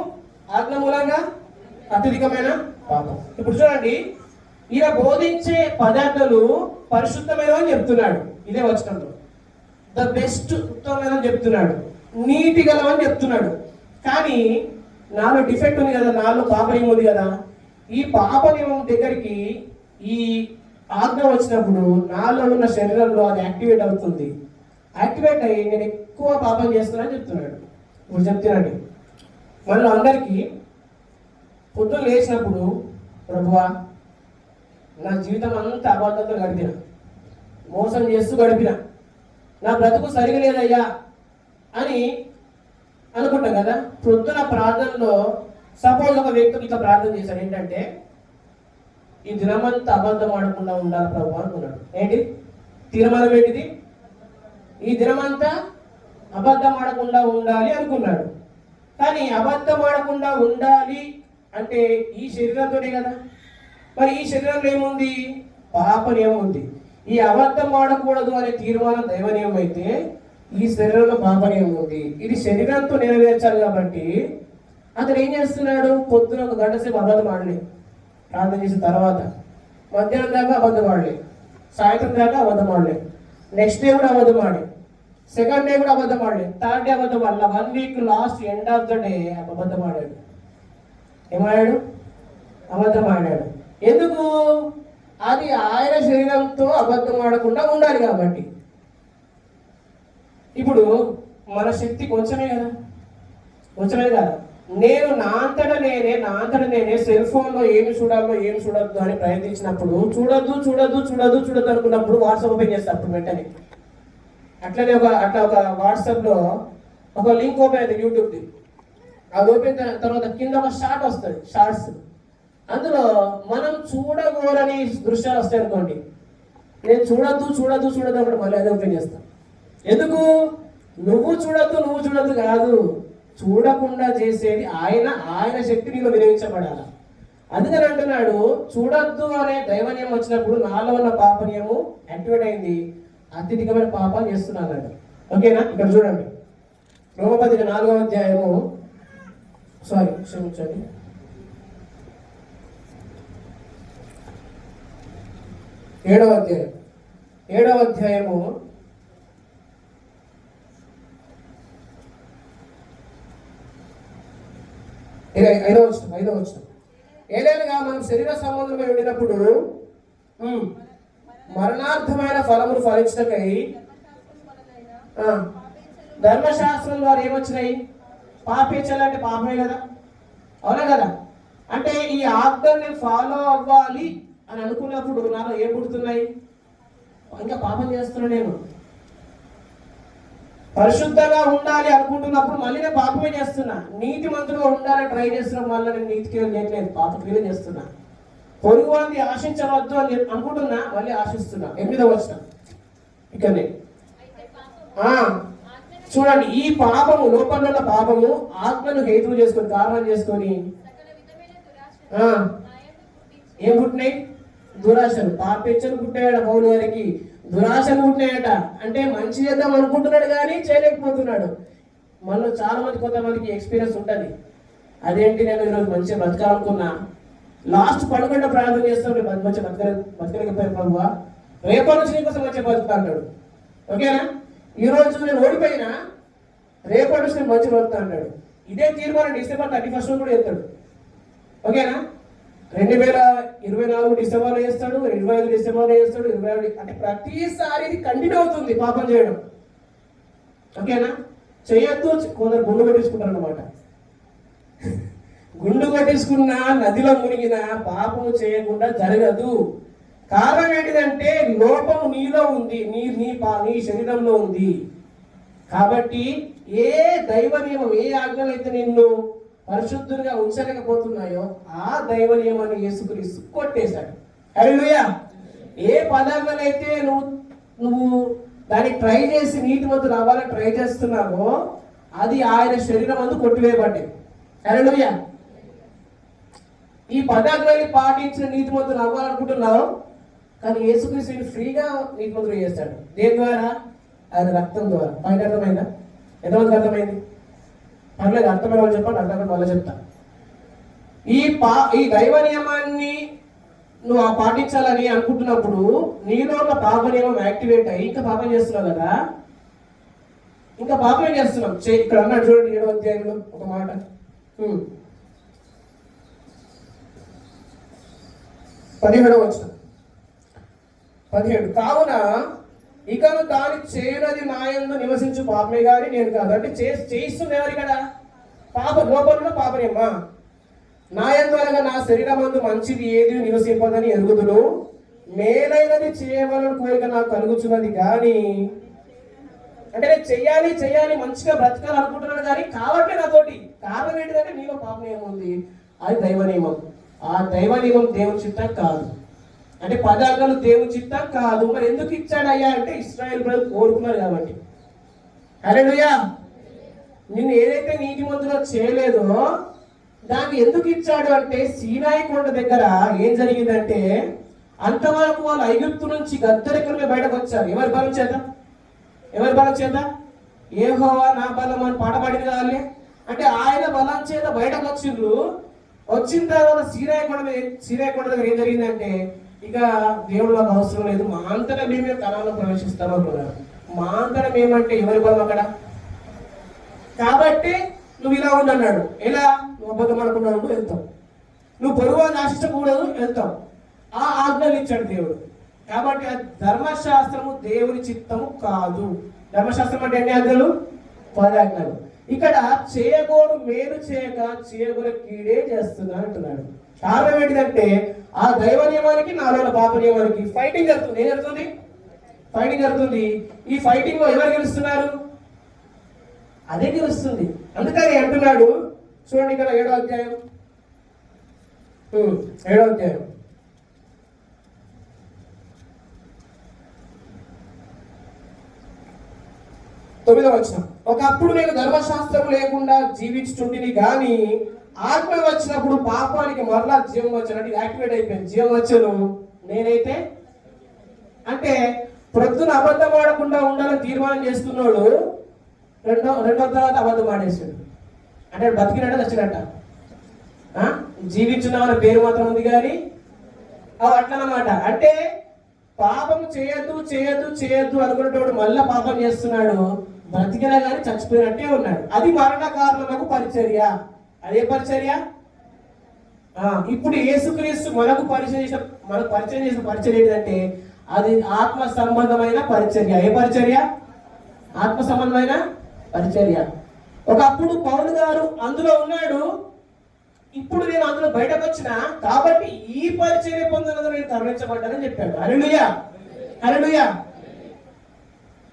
ఆజ్ఞ మూలంగా అత్యధికమైన పాపం. ఇప్పుడు చూడండి, ఈయన బోధించే పదార్థాలు పరిశుద్ధమైనవని చెప్తున్నాడు. ఇదే వచనంలో ద బెస్ట్, ఉత్తమమైనని చెప్తున్నాడు, నీతి గలవని చెప్తున్నాడు. కానీ నాలో డిఫెక్ట్ ఉంది కదా, నాలో పాప నియమం ఉంది కదా. ఈ పాప నియమం దగ్గరికి ఈ ఆజ్ఞ వచ్చినప్పుడు నాలో ఉన్న శరీరంలో అది యాక్టివేట్ అవుతుంది. యాక్టివేట్ అయ్యి నేను ఎక్కువ పాపం చేస్తున్నానని చెప్తున్నాడు. ఇప్పుడు చెప్తున్నాడు, మళ్ళీ అందరికీ పొద్దున్న లేచినప్పుడు, ప్రభువా నా జీవితం అంతా అబద్ధంతో గడిపిన, మోసం చేస్తూ గడిపిన, నా బ్రతుకు సరిగా లేదయ్యా అని అనుకుంటాం కదా. పొద్దున ప్రార్థనలో సపోజ్ ఒక వ్యక్తికి ఇట్లా ప్రార్థన చేశాడు, ఏంటంటే ఈ దినమంతా అబద్ధం ఆడకుండా ఉండాలి ప్రభు అనుకున్నాడు. ఏంటి తీర్మానం ఏంటిది? ఈ దినమంతా అబద్ధం ఆడకుండా ఉండాలి అనుకున్నాడు. కానీ అబద్ధం ఆడకుండా ఉండాలి అంటే ఈ శరీరంతోనే కదా. మరి ఈ శరీరంలో ఏముంది? పాప నియమం ఉంది. ఈ అబద్ధం ఆడకూడదు అనే తీర్మానం దైవ నియమం అయితే ఈ శరీరంలో పాప నియమం ఉంది. ఇది శరీరంతో నెరవేర్చాలి కాబట్టి అతను ఏం చేస్తున్నాడు? పొద్దున 1 గంట సేపు అబద్ధం ఆడలేదు, ప్రార్థన చేసిన తర్వాత మధ్యాహ్నం దాకా అబద్ధం ఆడలేదు, సాయంత్రం దాకా అబద్ధం ఆడలేదు, నెక్స్ట్ డే కూడా అబద్ధం ఆడే, సెకండ్ డే కూడా అబద్ధం ఆడలేదు, థర్డ్ డే అబద్ధం ఆడలే, 1 week last end of the day అబద్ధం ఆడాడు. ఏమాడాడు? అబద్ధం ఆడాడు. ఎందుకు? అది ఆయన శరీరంతో అబద్ధం ఆడకుండా ఉండాలి కాబట్టి. ఇప్పుడు మన శక్తి కొంచెమే కదా. నేను నా అంతటా నేనే సెల్ ఫోన్లో ఏమి చూడాలో ఏమి చూడద్దు అని ప్రయత్నించినప్పుడు చూడద్దు అనుకున్నప్పుడు వాట్సాప్ ఓపెన్ చేస్తాను అప్పుడు వెంటనే. అట్లనే ఒక వాట్సాప్లో ఒక లింక్ ఓపెన్ అవుతుంది యూట్యూబ్ది. అది ఓపెన్ తర్వాత కింద ఒక షార్ట్ వస్తుంది, షార్ట్స్. అందులో మనం చూడకూడని దృశ్యాలు వస్తాయి అనుకోండి, నేను చూడద్దు అప్పుడు మళ్ళీ అది ఓపెన్ చేస్తాను. ఎందుకు? నువ్వు చూడద్దు కాదు, చూడకుండా చేసేది ఆయన శక్తి నీలో వినియోగించబడాలి. అందుకని అంటున్నాడు, చూడద్దు అనే దైవనియం వచ్చినప్పుడు నాలో ఉన్న పాపనియము యాక్టివేట్ అయింది, అత్యధికమైన పాపాలు చేస్తున్నాను. ఓకేనా? ఇక్కడ చూడండి, రోమపత్రిక 4వ అధ్యాయము, క్షమించండి, 7వ అధ్యాయము 5వ వచనం. ఏలైనగా మనం శరీర సంబంధమై ఉండినప్పుడు మరణార్థమైన ఫలములు ఫలించటకై ధర్మశాస్త్రం ద్వారా ఏమొచ్చినాయి? పాపేచ్ఛలు అంటే పాపమే కదా, అవునా కదా? అంటే ఈ ఆజ్ఞల్ని ఫాలో అవ్వాలి అని అనుకున్నప్పుడు నాలో ఏం పుడుతున్నాయి? ఇంకా పాపం చేస్తున్నా. నేను పరిశుద్ధంగా ఉండాలి అనుకుంటున్నప్పుడు మళ్ళీ నేను పాపమే చేస్తున్నా. నీతి మంత్రులుగా ఉండాలని ట్రై చేస్తున్న వల్ల నేను నీతి క్రియలు చేయట్లేదు, పాప క్రియలు చేస్తున్నా. పొరుగు వారిని ఆశించవద్దు అని అనుకుంటున్నా, మళ్ళీ ఆశిస్తున్నా. 8వ వచనం ఇక్కడనే చూడండి, ఈ పాపము, లోపల ఉన్న పాపము ఆత్మను హేతువు చేసుకొని, కారణం చేసుకొని ఏం పుట్టినాయి? దురాశలు. పాపేచ్చలు పుట్టాయట పౌలు గారికి, దురాశలు పుట్టినాయట. అంటే మంచి చేద్దాం అనుకుంటున్నాడు కానీ చేయలేకపోతున్నాడు. మనలో చాలా మంది, కొంతమందికి ఎక్స్పీరియన్స్ ఉంటుంది. అదేంటి, నేను ఈరోజు మంచిగా బతకాలనుకున్నా, లాస్ట్ పడుకుంటే ప్రార్థన చేస్తాడు, మంచిగా బతకలేకపోయాను ప్రభువా, రేపటి నుంచి నీకోసం మంచిగా బతుకుతా అంటాడు. ఓకేనా? ఈరోజు నేను ఓడిపోయినా రేపటి నుంచి నేను మంచిగా బతుకుతా అంటాడు. ఇదే తీర్మానం డిసెంబర్ 31 కూడా చేస్తాడు. ఓకేనా? 2024 డిసెంబర్లో చేస్తాడు, 25 డిసెంబర్లో చేస్తాడు, 26, అంటే ప్రతిసారి ఇది కంటిన్యూ అవుతుంది పాపం చేయడం. ఓకేనా? చేయొద్దు. కొందరు గుండు కొట్టించుకుంటారు అనమాట. గుండు కొట్టించుకున్నా, నదిలో మునిగినా పాపము చేయకుండా జరగదు. కారణం ఏంటిదంటే లోపము నీలో ఉంది, నీ శరీరంలో ఉంది. కాబట్టి ఏ దైవ నియమం, ఏ ఆజ్ఞలు అయితే నిన్ను పరిశుద్ధులుగా ఉంచలేకపోతున్నాయో ఆ దైవ నియమాన్ని యేసుక్రీస్తు కొట్టేశాడు. హల్లెలూయా. ఏ పదార్థాలు అయితే నువ్వు దాన్ని ట్రై చేసి నీతిమంతులు అవ్వాలని ట్రై చేస్తున్నావో అది ఆయన శరీరం అందు కొట్టివేయబడ్డాయి. హల్లెలూయా. ఈ పదార్థాన్ని పాటించిన నీతిమంతులు అవ్వాలనుకుంటున్నావు, కానీ యేసుక్రీస్తు ఫ్రీగా నీతిమంతులు చేస్తాడు. దేని ద్వారా? ఆయన రక్తం ద్వారా. పైన అర్థమైందా? ఎంతమందికి అర్థమైంది? పర్లేదు, అర్థమైన వాళ్ళు చెప్పండి, అర్థమైన వాళ్ళు చెప్తా. ఈ దైవ నియమాన్ని నువ్వు పాటించాలని అనుకుంటున్నప్పుడు నీలో ఉన్న పాప నియమం యాక్టివేట్ అయ్యి ఇంకా పాపం చేస్తున్నావు కదా, ఇంకా పాపం చేస్తున్నాం. ఇక్కడ అన్నాడు చూడండి 7వ అధ్యాయంలో ఒక మాట, 17వ వచనం. 17 కావున ఇకను దాని చేయనది నాయందు నివసించు పాపమే గాని నేను కాదు. అంటే చేయిస్తుంది ఎవరు ఇక్కడ? పాప. లోపల పాపనేమ్మా. నాయందు అనగా నా శరీరమందు మంచిది ఏది నివసింపదని ఎరుగుదును, మేలైనది చేయవలని కోరిక నాకు కలుగుతున్నది కానీ, అంటే నేను చెయ్యాలి మంచిగా బ్రతకాలి అనుకుంటున్నాను కానీ కాబట్టి నాతోటి. కారణం ఏంటిదంటే నీలో పాపం ఏముంది? అది దైవ నియమం. ఆ దైవ నియమం దేవుని చిత్తం కాదు. అంటే పదార్థాలు దేవుని చిత్తం కాదు. మరి ఎందుకు ఇచ్చాడయ్యా అంటే ఇశ్రాయేలు ప్రజలు కోరుకున్నారు కాబట్టి. హల్లెలూయా. నిన్ను ఏదైతే నీతిమంతులో చేయలేదో దాన్ని ఎందుకు ఇచ్చాడు అంటే, సీనాయి కొండ దగ్గర ఏం జరిగిందంటే అంతవరకు వాళ్ళు ఐగుప్తు నుంచి గద్దరికలుగా బయటకు వచ్చారు. ఎవరి బలం చేత? యెహోవా నా బలం అని పాట పాడింది కావాలి. అంటే ఆయన బలం చేత బయటకు వచ్చిండ్రు. వచ్చిన తర్వాత సీనాయి కొండ దగ్గర ఏం జరిగిందంటే, ఇక దేవుడు నాకు అవసరం లేదు, మా అంతటా మేమే కణాల్లో ప్రవేశిస్తాం అనుకున్నారు. మా అంతటా మేమంటే ఎవరి బలం అక్కడ? కాబట్టి నువ్వు ఇలా ఉండన్నాడు. ఎలా? నువ్వు అబద్ధం అనుకున్నావు, వెళ్తావు. నువ్వు పొరుగు ఆశించకూడదు, వెళ్తావు. ఆ ఆజ్ఞలు ఇచ్చాడు దేవుడు. కాబట్టి ఆ ధర్మశాస్త్రము దేవుని చిత్తము కాదు. ధర్మశాస్త్రం అంటే ఎన్ని ఆజ్ఞలు? 10 ఆజ్ఞలు. ఇక్కడ చేయకూడదు మేలు చేయక చేయకూడదు కీడే చేస్తున్నా అంటున్నాడు. కారణం ఏంటిదంటే ఆ దైవ నియమానికి నాలో పాప నియమానికి ఫైటింగ్ జరుగుతుంది. ఏం జరుగుతుంది? ఫైటింగ్ జరుగుతుంది. ఈ ఫైటింగ్ లో ఎవరు గెలుస్తున్నారు? అదే గెలుస్తుంది. అందుకని అంటున్నాడు చూడండి ఇక్కడ 7వ అధ్యాయం 9వ వచనం. ఒకప్పుడు నేను ధర్మశాస్త్రం లేకుండా జీవించుచుంటిని కానీ ఆత్మ వచ్చినప్పుడు పాపానికి మరలా జీవం వచ్చినట్టు యాక్టివేట్ అయిపోయింది. జీవం వచ్చను నేనైతే. అంటే ప్రొద్దున అబద్ధం ఆడకుండా ఉండాలని తీర్మానం చేసుకున్నాడు. రెండో తర్వాత అబద్ధం ఆడేసాడు. అంటే బతికినట్ట చచ్చినట్ట. జీవించున్నామన్న పేరు మాత్రం ఉంది కానీ అట్లనమాట. అంటే పాపం చేయొద్దు అనుకునేటోడు మళ్ళా పాపం చేస్తున్నాడు. బ్రతికినా కానీ చచ్చిపోయినట్టే ఉన్నాడు. అది మరణ కారణలకు పరిచర్య. అదే పరిచర్య. ఇప్పుడు యేసుక్రీస్తు మనకు పరిచయం చేసిన పరిచర్య ఏంటంటే అది ఆత్మ సంబంధమైన పరిచర్య. ఏ పరిచర్య? ఆత్మ సంబంధమైన పరిచర్య. ఒకప్పుడు పౌలు గారు అందులో ఉన్నాడు, ఇప్పుడు నేను అందులో బయటకు వచ్చిన కాబట్టి ఈ పరిచర్య పొందినందుకు నేను కరుణించబడ్డానని చెప్పాడు. హల్లెలూయా, హల్లెలూయా.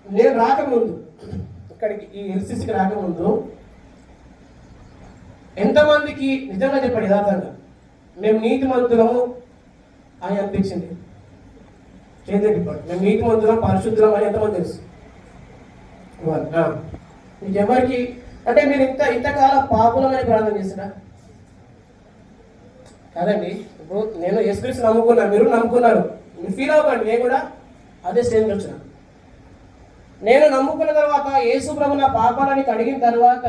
నేను రాకముందు, ఇక్కడికి ఈ ఎల్సిసికి రాకముందు ఎంతమందికి నిజంగా చెప్పండి యథార్థంగా మేము నీతిమంతులము అని అనిపించింది? చేతిపడు. మేము నీతిమంతులం పరిశుద్ధులం అని ఎంతమంది తెలుసు? మీకు ఎవరికి అంటే మీరు ఇంతకాలం పాపులమని ప్రార్థన చేసినా కాదండి. ఇప్పుడు నేను యేసుక్రీస్తు నమ్ముకున్నాను, మీరు నమ్ముకున్నారు, మీరు ఫీల్ అవ్వకండి, నేను కూడా అదే స్టేజ్కి వచ్చిన. నేను నమ్ముకున్న తర్వాత యేసు ప్రభు నా పాపాలని కడిగిన తర్వాత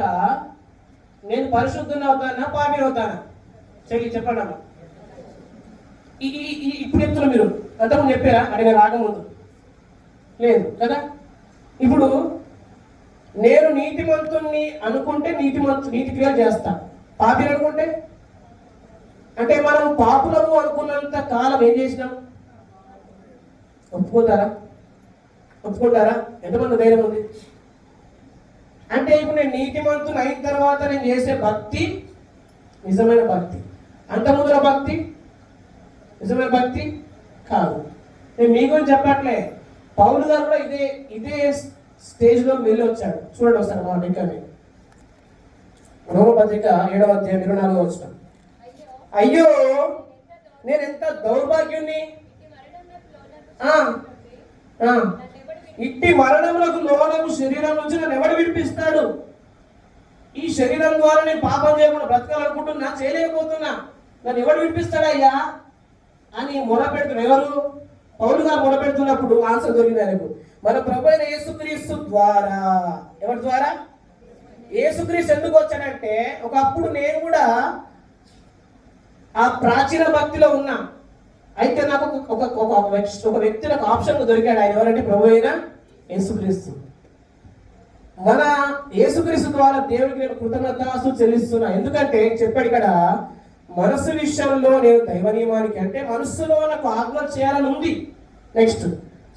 నేను పరిశుద్ధుని అవుతానా, పాపిని అవుతానా? చెప్పండి అమ్మా. ఇప్పుడు చెప్తున్నా, మీరు అంతకుముందు చెప్పారా? అడిగిన రాకముందు లేదు కదా. ఇప్పుడు నేను నీతిమంతుణ్ణి అనుకుంటే నీతి క్రియలు చేస్తా, పాపిని అనుకుంటే అంటే మనం పాపులము అనుకున్నంత కాలం ఏం చేసినాం? ఒప్పుకుంటారా? ఎంతమంది ధైర్యం ఉంది? అంటే ఇప్పుడు నేను నీతిమంతుని అయిన తర్వాత నేను చేసే భక్తి నిజమైన భక్తి, అంతముందుల భక్తి నిజమైన భక్తి కాదు. నేను మీ గురించి చెప్పట్లే, పౌలు గారు కూడా ఇదే స్టేజ్లో వెళ్ళి వచ్చాడు. చూడండి ఒకసారి మా ఇంకా రోమపత్రిక 7వ అధ్యాయం 24వ వచనం. అయ్యో నేను ఎంత దౌర్భాగ్యుణ్ణి, ఇట్టి మరణములకు లోనము శరీరం నుంచి నన్ను ఎవడు విడిపిస్తాడు? ఈ శరీరం ద్వారా నేను పాపం చేయకుండా బ్రతకాలనుకుంటున్నా, చేయలేకపోతున్నా, నన్ను ఎవడు విడిపిస్తాడయ్యా అని మొరపెడుతున్నా. ఎవరు? పౌలు గారు మొరపెడుతున్నప్పుడు ఆన్సర్ దొరికింది ఆయనకు. మన ప్రభు అయిన యేసుక్రీస్తు ద్వారా. ఎవరి ద్వారా? యేసుక్రీస్తు ఎందుకు వచ్చాడంటే, ఒకప్పుడు నేను కూడా ఆ ప్రాచీన భక్తిలో ఉన్నా, అయితే నాకు ఒక వ్యక్తి నాకు ఆప్షన్ దొరికాడు. ఆయన ఎవరంటే ప్రభు అయిన యేసుక్రీస్తు. మన యేసుక్రీస్తు ద్వారా దేవుడికి నేను కృతజ్ఞతాసు చెల్లిస్తున్నా. ఎందుకంటే చెప్పాడు ఇక్కడ, మనసు విషయంలో నేను దైవ నియమానికి, అంటే మనస్సులో నాకు ఆజ్ఞ చేయాలని ఉంది. నెక్స్ట్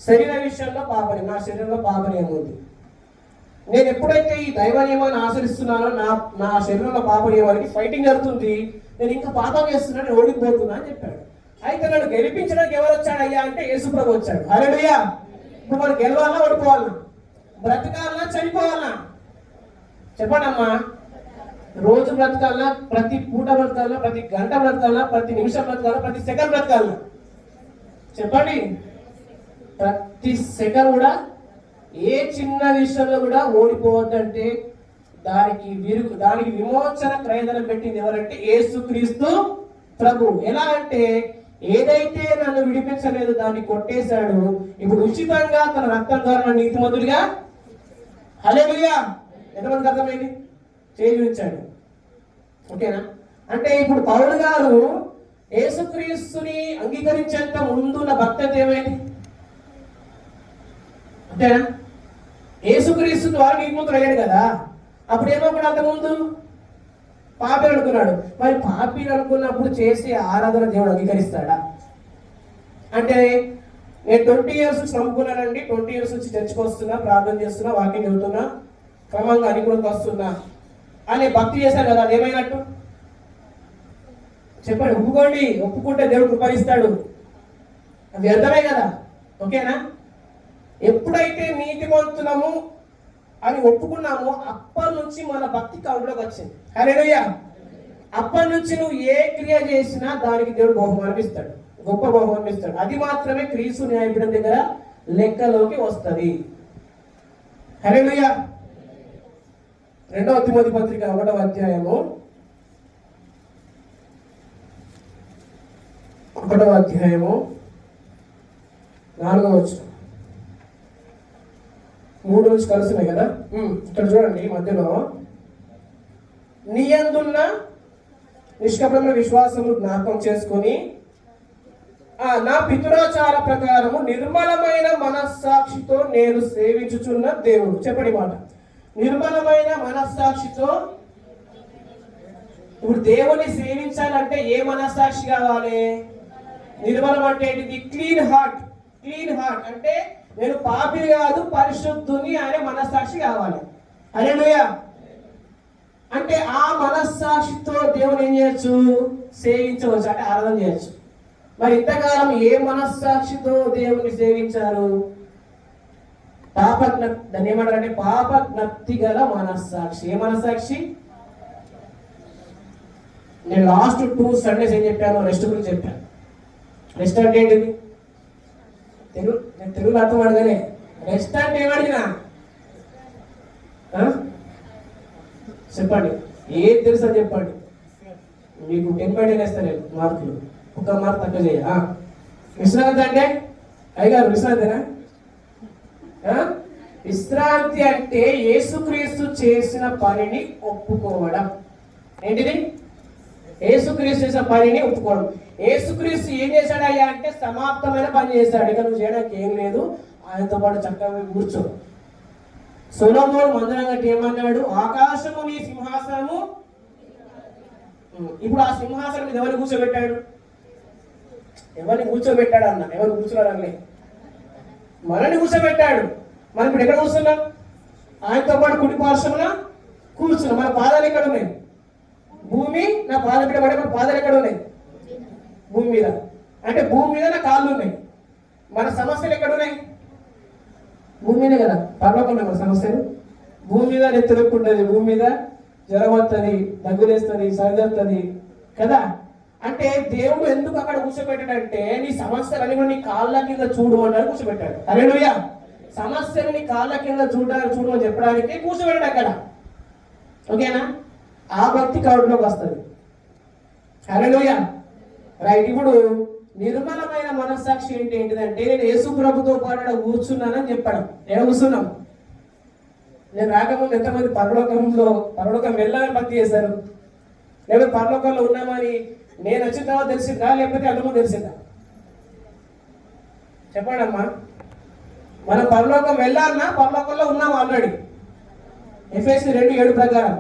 శరీర విషయంలో పాపని, నా శరీరంలో పాప నియమం ఉంది. నేను ఎప్పుడైతే ఈ దైవ నియమాన్ని ఆచరిస్తున్నానో నా శరీరంలో పాప నియమానికి ఫైటింగ్ జరుగుతుంది, నేను ఇంకా పాపం చేస్తున్నాను, ఓడిపోతున్నా అని చెప్పాడు. అయితే నన్ను గెలిపించడానికి ఎవరు వచ్చాడు అయ్యా అంటే యేసుప్రభు వచ్చాడు. హల్లెలూయా. ఇప్పుడు మనం గెలవాలా, ఓడిపోవాలా? బ్రతకాలనా, చనిపోవాలా? చెప్పండి అమ్మా. రోజు బ్రతకాలనా, ప్రతి పూట బ్రతకాలనా, ప్రతి గంట బ్రతకాలనా, ప్రతి నిమిషం బ్రతకాలనా, ప్రతి సెకండ్ బ్రతకాలనా? చెప్పండి. ప్రతి సెకండ్ కూడా ఏ చిన్న విషయంలో కూడా ఓడిపోవద్దంటే దానికి విమోచన క్రయధనం పెట్టింది ఎవరంటే యేసుక్రీస్తు ప్రభు. ఎలా అంటే, ఏదైతే నన్ను విడిపించలేదు దాన్ని కొట్టేశాడు, ఇప్పుడు ఉచితంగా తన రక్తం ద్వారా నీతిమంతుడిగా. హల్లెలూయా. ఎంతమందికి అర్థమైంది? చేయించాడు. ఓకేనా? అంటే ఇప్పుడు పౌలు గారు యేసుక్రీస్తుని అంగీకరించేంత ముందున్న భక్తి ఏమైంది? అంతేనా? యేసుక్రీస్తు ద్వారా నీతిమంతుడు అయ్యాడు కదా. అప్పుడు ఏమనుకున్నాడు? అంతకుముందు పాపి అనుకున్నాడు. మరి పాపి అనుకున్నప్పుడు చేసే ఆరాధన దేవుడు అంగీకరిస్తాడా? అంటే నేను 20 years నుంచి నమ్ముకున్నానండి, 20 years నుంచి చర్చకు వస్తున్నా, ప్రార్థన చేస్తున్నా, వాక్యం చెబుతున్నా, క్రమంగా అనుకూలంగా వస్తున్నా అనే భక్తి చేశాను కదా, అది ఏమైనట్టు? చెప్పండి. ఒప్పుకుంటే దేవుడు కృపరిస్తాడు. అది వ్యర్థమే కదా. ఓకేనా? ఎప్పుడైతే నీతిమంతులము అని ఒప్పుకున్నామో అప్పటి నుంచి మన భక్తి కౌంట్లోకి వచ్చింది. హల్లెలూయా. అప్పటి నుంచి నువ్వు ఏ క్రియ చేసినా దానికి దేవుడు బహుమానం ఇస్తాడు, గొప్ప బహుమానం ఇస్తాడు. అది మాత్రమే క్రీస్తు న్యాయపీఠం దగ్గర లెక్కలోకి వస్తుంది. హల్లెలూయా. 2వ తిమోతి పత్రిక 1వ అధ్యాయము 4వ వచనం. 3 నుంచి కలుస్తున్నాయి కదా. ఇక్కడ చూడండి మధ్యలో, నీ యందున్న నిష్కపటమైన విశ్వాసము జ్ఞాపకం చేసుకొని నా పితృాచార ప్రకారము నిర్మలమైన మనస్సాక్షితో నేను సేవించుచున్న దేవుడు. చెప్పండి మాట, నిర్మలమైన మనస్సాక్షితో. ఇప్పుడు దేవుని సేవించాలంటే ఏ మనస్సాక్షి కావాలి? నిర్మలం అంటే ఏంటిది? Clean heart. క్లీన్ హార్ట్ అంటే నేను పాపిని కాదు, పరిశుద్ధుని అనే మనస్సాక్షి కావాలి. హల్లెలూయా. అంటే ఆ మనస్సాక్షితో దేవుని ఏం చేయొచ్చు? సేవించవచ్చు, అంటే ఆరాధన చేయొచ్చు. మరి ఇంతకాలం ఏ మనస్సాక్షితో దేవుని సేవించారు? దాన్ని ఏమంటారంటే పాపజ్ఞప్తి గల మనస్సాక్షి. ఏ మనస్సాక్షి? నేను లాస్ట్ 2 Sundays ఏం చెప్పాను? రెస్ట్ గురించి చెప్పాను. రెస్ట్ అంటే ఏంటిది? నేను తెలుగులో అర్థం అడగలే. రెస్ట్ అంటే ఏమడిగినా చెప్పండి. ఏది తెలుసు అని చెప్పండి. మీకు 10 వేస్తాను నేను మార్కులు. ఒక మాట తక్కువ చేయ. విశ్రాంతి అంటే అయ్యగారు విశ్రాంతినా? విశ్రాంతి అంటే యేసుక్రీస్తు చేసిన పనిని ఒప్పుకోవడం. ఏంటిది? యేసుక్రీస్తు చేసిన పనిని ఒప్పుకోవడం. యేసుక్రీస్తు ఏం చేశాడయ్యా అంటే సమాప్తమైన పని చేశాడు. ఇక నువ్వు చేయడానికి ఏం లేదు, ఆయనతో పాటు చక్కగా కూర్చో. సొలొమోను మందిరం కట్టి ఏమన్నాడు? ఆకాశము నీ సింహాసనము. ఇప్పుడు ఆ సింహాసనం మీద ఎవరిని కూర్చోబెట్టాడు? ఎవరిని కూర్చోబెట్టాడు అన్న? ఎవరు కూర్చున్నాడని మనల్ని కూర్చోబెట్టాడు. మనం ఇప్పుడు ఎక్కడ కూర్చున్నాం? ఆయనతో పాటు కుడి పార్శ్వమున కూర్చున్నాం. మన పాదాలు ఎక్కడ ఉన్నాయి? భూమి నా పాదం మీద పడే పాదాలు ఎక్కడ ఉన్నాయి? భూమి మీద. అంటే భూమి మీద నా కాళ్ళు ఉన్నాయి. మన సమస్యలు ఎక్కడ ఉన్నాయి? భూమి మీదే కదా. పర్లోకంలో మన సమస్యలు భూమి మీద నెత్తిరొక్కుంటుంది, భూమి మీద జ్వరం వస్తుంది, దగ్గులేస్తుంది, సరిదొస్తుంది కదా. అంటే దేవుడు ఎందుకు అక్కడ కూర్చోబెట్టాడంటే నీ సమస్యలని కూడా నీ కాళ్ళ కింద చూడు అన్నాడు, కూర్చోబెట్టాడు. హల్లెలూయా. సమస్యలు నీ కాళ్ళ కింద చూడమని చెప్పడానికి కూర్చోబెట్టాడు అక్కడ. ఓకేనా? ఆ భక్తి కౌంట్లోకి వస్తుంది. హల్లెలూయా. రైట్. ఇప్పుడు నిర్మలమైన మనస్సాక్షి ఏంటిదంటే నేను యేసు ప్రభుతో పాటు కూర్చున్నానని చెప్పడం. ఏం కూర్చున్నాం? నేను రాకముందు ఎంతమంది పరలోకం వెళ్ళాలని భక్తి చేశారు? లేకపోతే పరలోకంలో ఉన్నామని నేను వచ్చిన తర్వాత తెలిసిందా, లేకపోతే అంతకుముందు తెలిసిందా? చెప్పండి అమ్మా. మనం పరలోకం వెళ్ళాలన్నా పరలోకంలో ఉన్నాం ఆల్రెడీ. ఎఫెసీ 2:7 ప్రకారం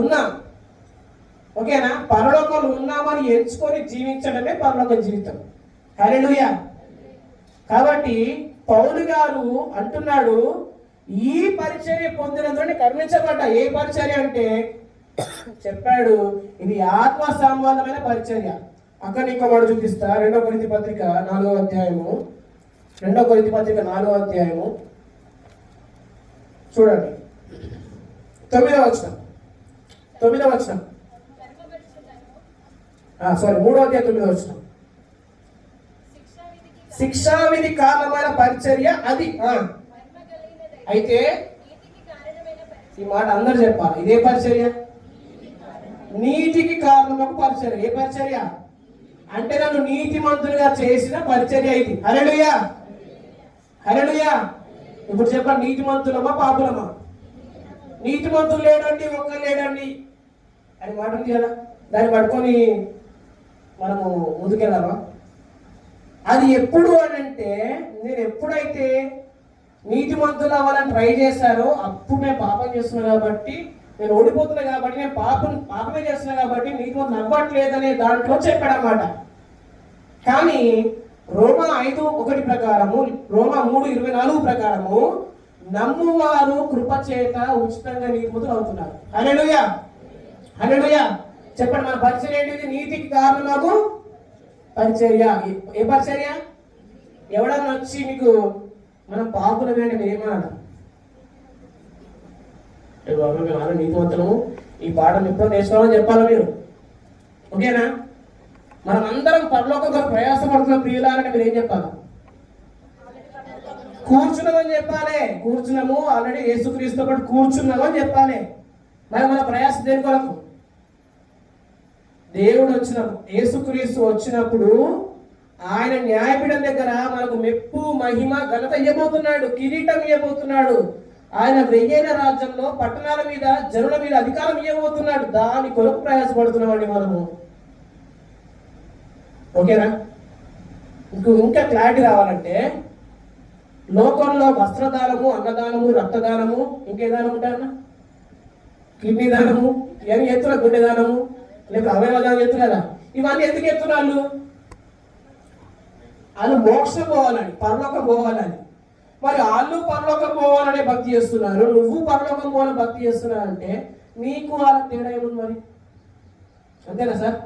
ఉన్నాం. ఓకేనా? పరలోకంలో ఉన్నామని ఎంచుకొని జీవించడమే పరలోక జీవితం. హల్లెలూయా. కాబట్టి పౌలు గారు అంటున్నాడు, ఈ పరిచర్య పొందినందుని కరుణించబడ్డా. ఏ పరిచర్య అంటే చెప్పాడు, ఇది ఆత్మ సంబంధమైన పరిచర్య. అక్కడ ఇంకో మాట చూపిస్తా. 2 కొరింథీ పత్రిక 4వ అధ్యాయము. 2 కొరింథీ పత్రిక 4వ అధ్యాయము చూడండి. 9వ వచనం. 3వ అధ్యాయం 9వ వచనం. శిక్షావిధి కారణమైన పరిచర్య అది. అయితే ఈ మాట అందరు చెప్పాలి. ఇదే పరిచర్య, నీతికి కారణమకు పరిచర్య. ఏ పరిచర్య అంటే నన్ను నీతిమంతులుగా చేసిన పరిచర్య ఇది. హల్లెలూయా. హల్లెలూయా. ఇప్పుడు చెప్పండి, నీతిమంతులమా పాపులమా? నీతిమంతులు లేడండి, ఒక్కరు లేడండి అని మాట ఉంది కదా. దాన్ని పట్టుకొని మనము ముందుకెళ్ళామా? అది ఎప్పుడు అని అంటే నేను ఎప్పుడైతే నీతిమంతులు అవ్వాలని ట్రై చేశారో అప్పుడు నేను పాపం చేస్తున్నా కాబట్టి, నేను ఓడిపోతున్నా కాబట్టి, నేను పాపమే చేస్తున్నా కాబట్టి నీతిమంతులు అవ్వట్లేదనే దాంట్లో చెప్పాడన్నమాట. కానీ రోమా 5:1 ప్రకారము, రోమా 3:24 ప్రకారము నమ్మువారు కృపచేత ఉచితంగా నీతిమంతులు అవుతున్నారు. హల్లెలూయా. హల్లెలూయా. చెప్పండి, మన పరిచర్య ఏంటిది? నీతికి కారణము పరిచర్య. ఏ పరిచర్య? ఎవడన్నా వచ్చి మీకు మనం పాపులమే అంటే మీరు ఏమన్నా మేము నీతివంతులము, ఈ పాఠం ఎప్పుడో నేర్చుకోవాలని చెప్పాలి మీరు. ఓకేనా? మనం అందరం పరలోకం ప్రయాసపడుతున్న ప్రియులారంటే మీరు ఏం చెప్పాలి? కూర్చున్నామని చెప్పాలి. కూర్చున్నాము, ఆల్రెడీ యేసుక్రీస్తుతో పాటు కూర్చున్నాము అని చెప్పాలి. మరి మన ప్రయాసం దేని కొరకు? దేవుడు వచ్చినప్పుడు, యేసుక్రీస్తు వచ్చినప్పుడు ఆయన న్యాయపీఠం దగ్గర మనకు మెప్పు, మహిమ, ఘనత ఇవ్వబోతున్నాడు, కిరీటం ఇవ్వబోతున్నాడు. ఆయన 1000 రాజ్యంలో పట్టణాల మీద, జనుల మీద అధికారం ఇవ్వబోతున్నాడు. దాని కొరకు ప్రయాసపడుతున్నామండి మనము. ఓకేనా? ఇంకా క్లారిటీ రావాలంటే లోకంలో వస్త్రదానము, అన్నదానము, రక్తదానము, ఇంకేదానం ఉంటాయన్నా? కిడ్నీ దానము, ఇవన్నీ ఎత్తున, గుండె దానము, లేకపోతే అవయవదానం ఎత్తున. ఇవన్నీ ఎందుకు ఎత్తున్నారు? వాళ్ళు మోక్షం పోవాలని, పరలోకం పోవాలని. మరి వాళ్ళు పరలోకం పోవాలనే భక్తి చేస్తున్నారు, నువ్వు పరలోకం పోవాలని భక్తి చేస్తున్నావు అంటే నీకు వాళ్ళకి తేడా ఏముంది మరి? అంతేనా సార్?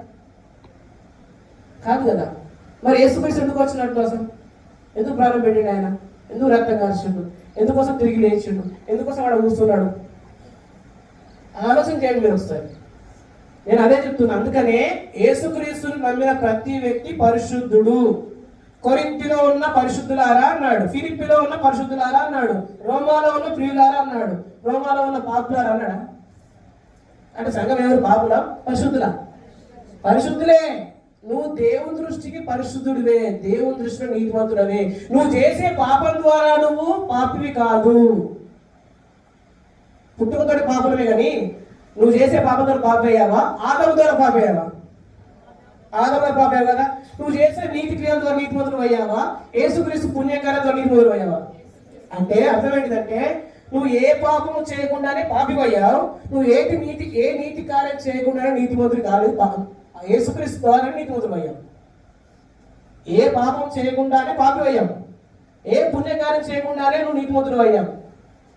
కాదు కదా. మరి యేసుక్రీస్తు ఎందుకు వచ్చినట్టు? అసలు ఎందుకు ప్రాణం పెట్టిండు ఆయన? ఎందుకు రక్తం కాల్చిండు? ఎందుకోసం తిరిగి లేచిండు? ఎందుకోసం వాడు కూర్చున్నాడు? ఆలోచన చేయండి మీరు ఒకసారి. నేను అదే చెప్తున్నా. అందుకనే యేసుక్రీస్తుని నమ్మిన ప్రతి వ్యక్తి పరిశుద్ధుడు. కొరింథీలో ఉన్న పరిశుద్ధులారా అన్నాడు, ఫిలిప్పీలో ఉన్న పరిశుద్ధులారా అన్నాడు, రోమాలో ఉన్న ప్రియులారా అన్నాడు, రోమాలో ఉన్న పాపులారా అన్నాడా? అంటే సంఘం ఎవరు? పాపులా పరిశుద్ధులా? పరిశుద్ధులే. నువ్వు దేవుని దృష్టికి పరిశుద్ధుడివే, దేవుని దృష్టిలో నీతిమంతుడవే. నువ్వు చేసే పాపం ద్వారా నువ్వు పాపివి కాదు. పుట్టుకతోటి పాపలమే కానీ నువ్వు చేసే పాపంతో పాపయ్యావా? ఆదము ద్వారా పాపయ్యావా? ఆదము ద్వారా పాపయ్యావు కదా. నువ్వు చేసే నీతి క్రియల ద్వారా నీతిమంతుడు అయ్యావా? యేసుక్రీస్తు పుణ్యకార్యాల ద్వారా నీతిమంతుడు అయ్యావా? అంటే అర్థం ఏంటిదంటే నువ్వు ఏ పాపము చేయకుండానే పాపివయ్యావు. నువ్వు ఏ నీతి కార్యం చేయకుండానే నీతిమంతుడు కాలేదు. యేసుక్రీస్తు ద్వారా నీతిమంతుడు అయ్యావు. ఏ పాపం చేయకుండానే పాపివయ్యావు. ఏ పుణ్యకార్యం చేయకుండానే నువ్వు నీతిమంతుడు అయ్యావు.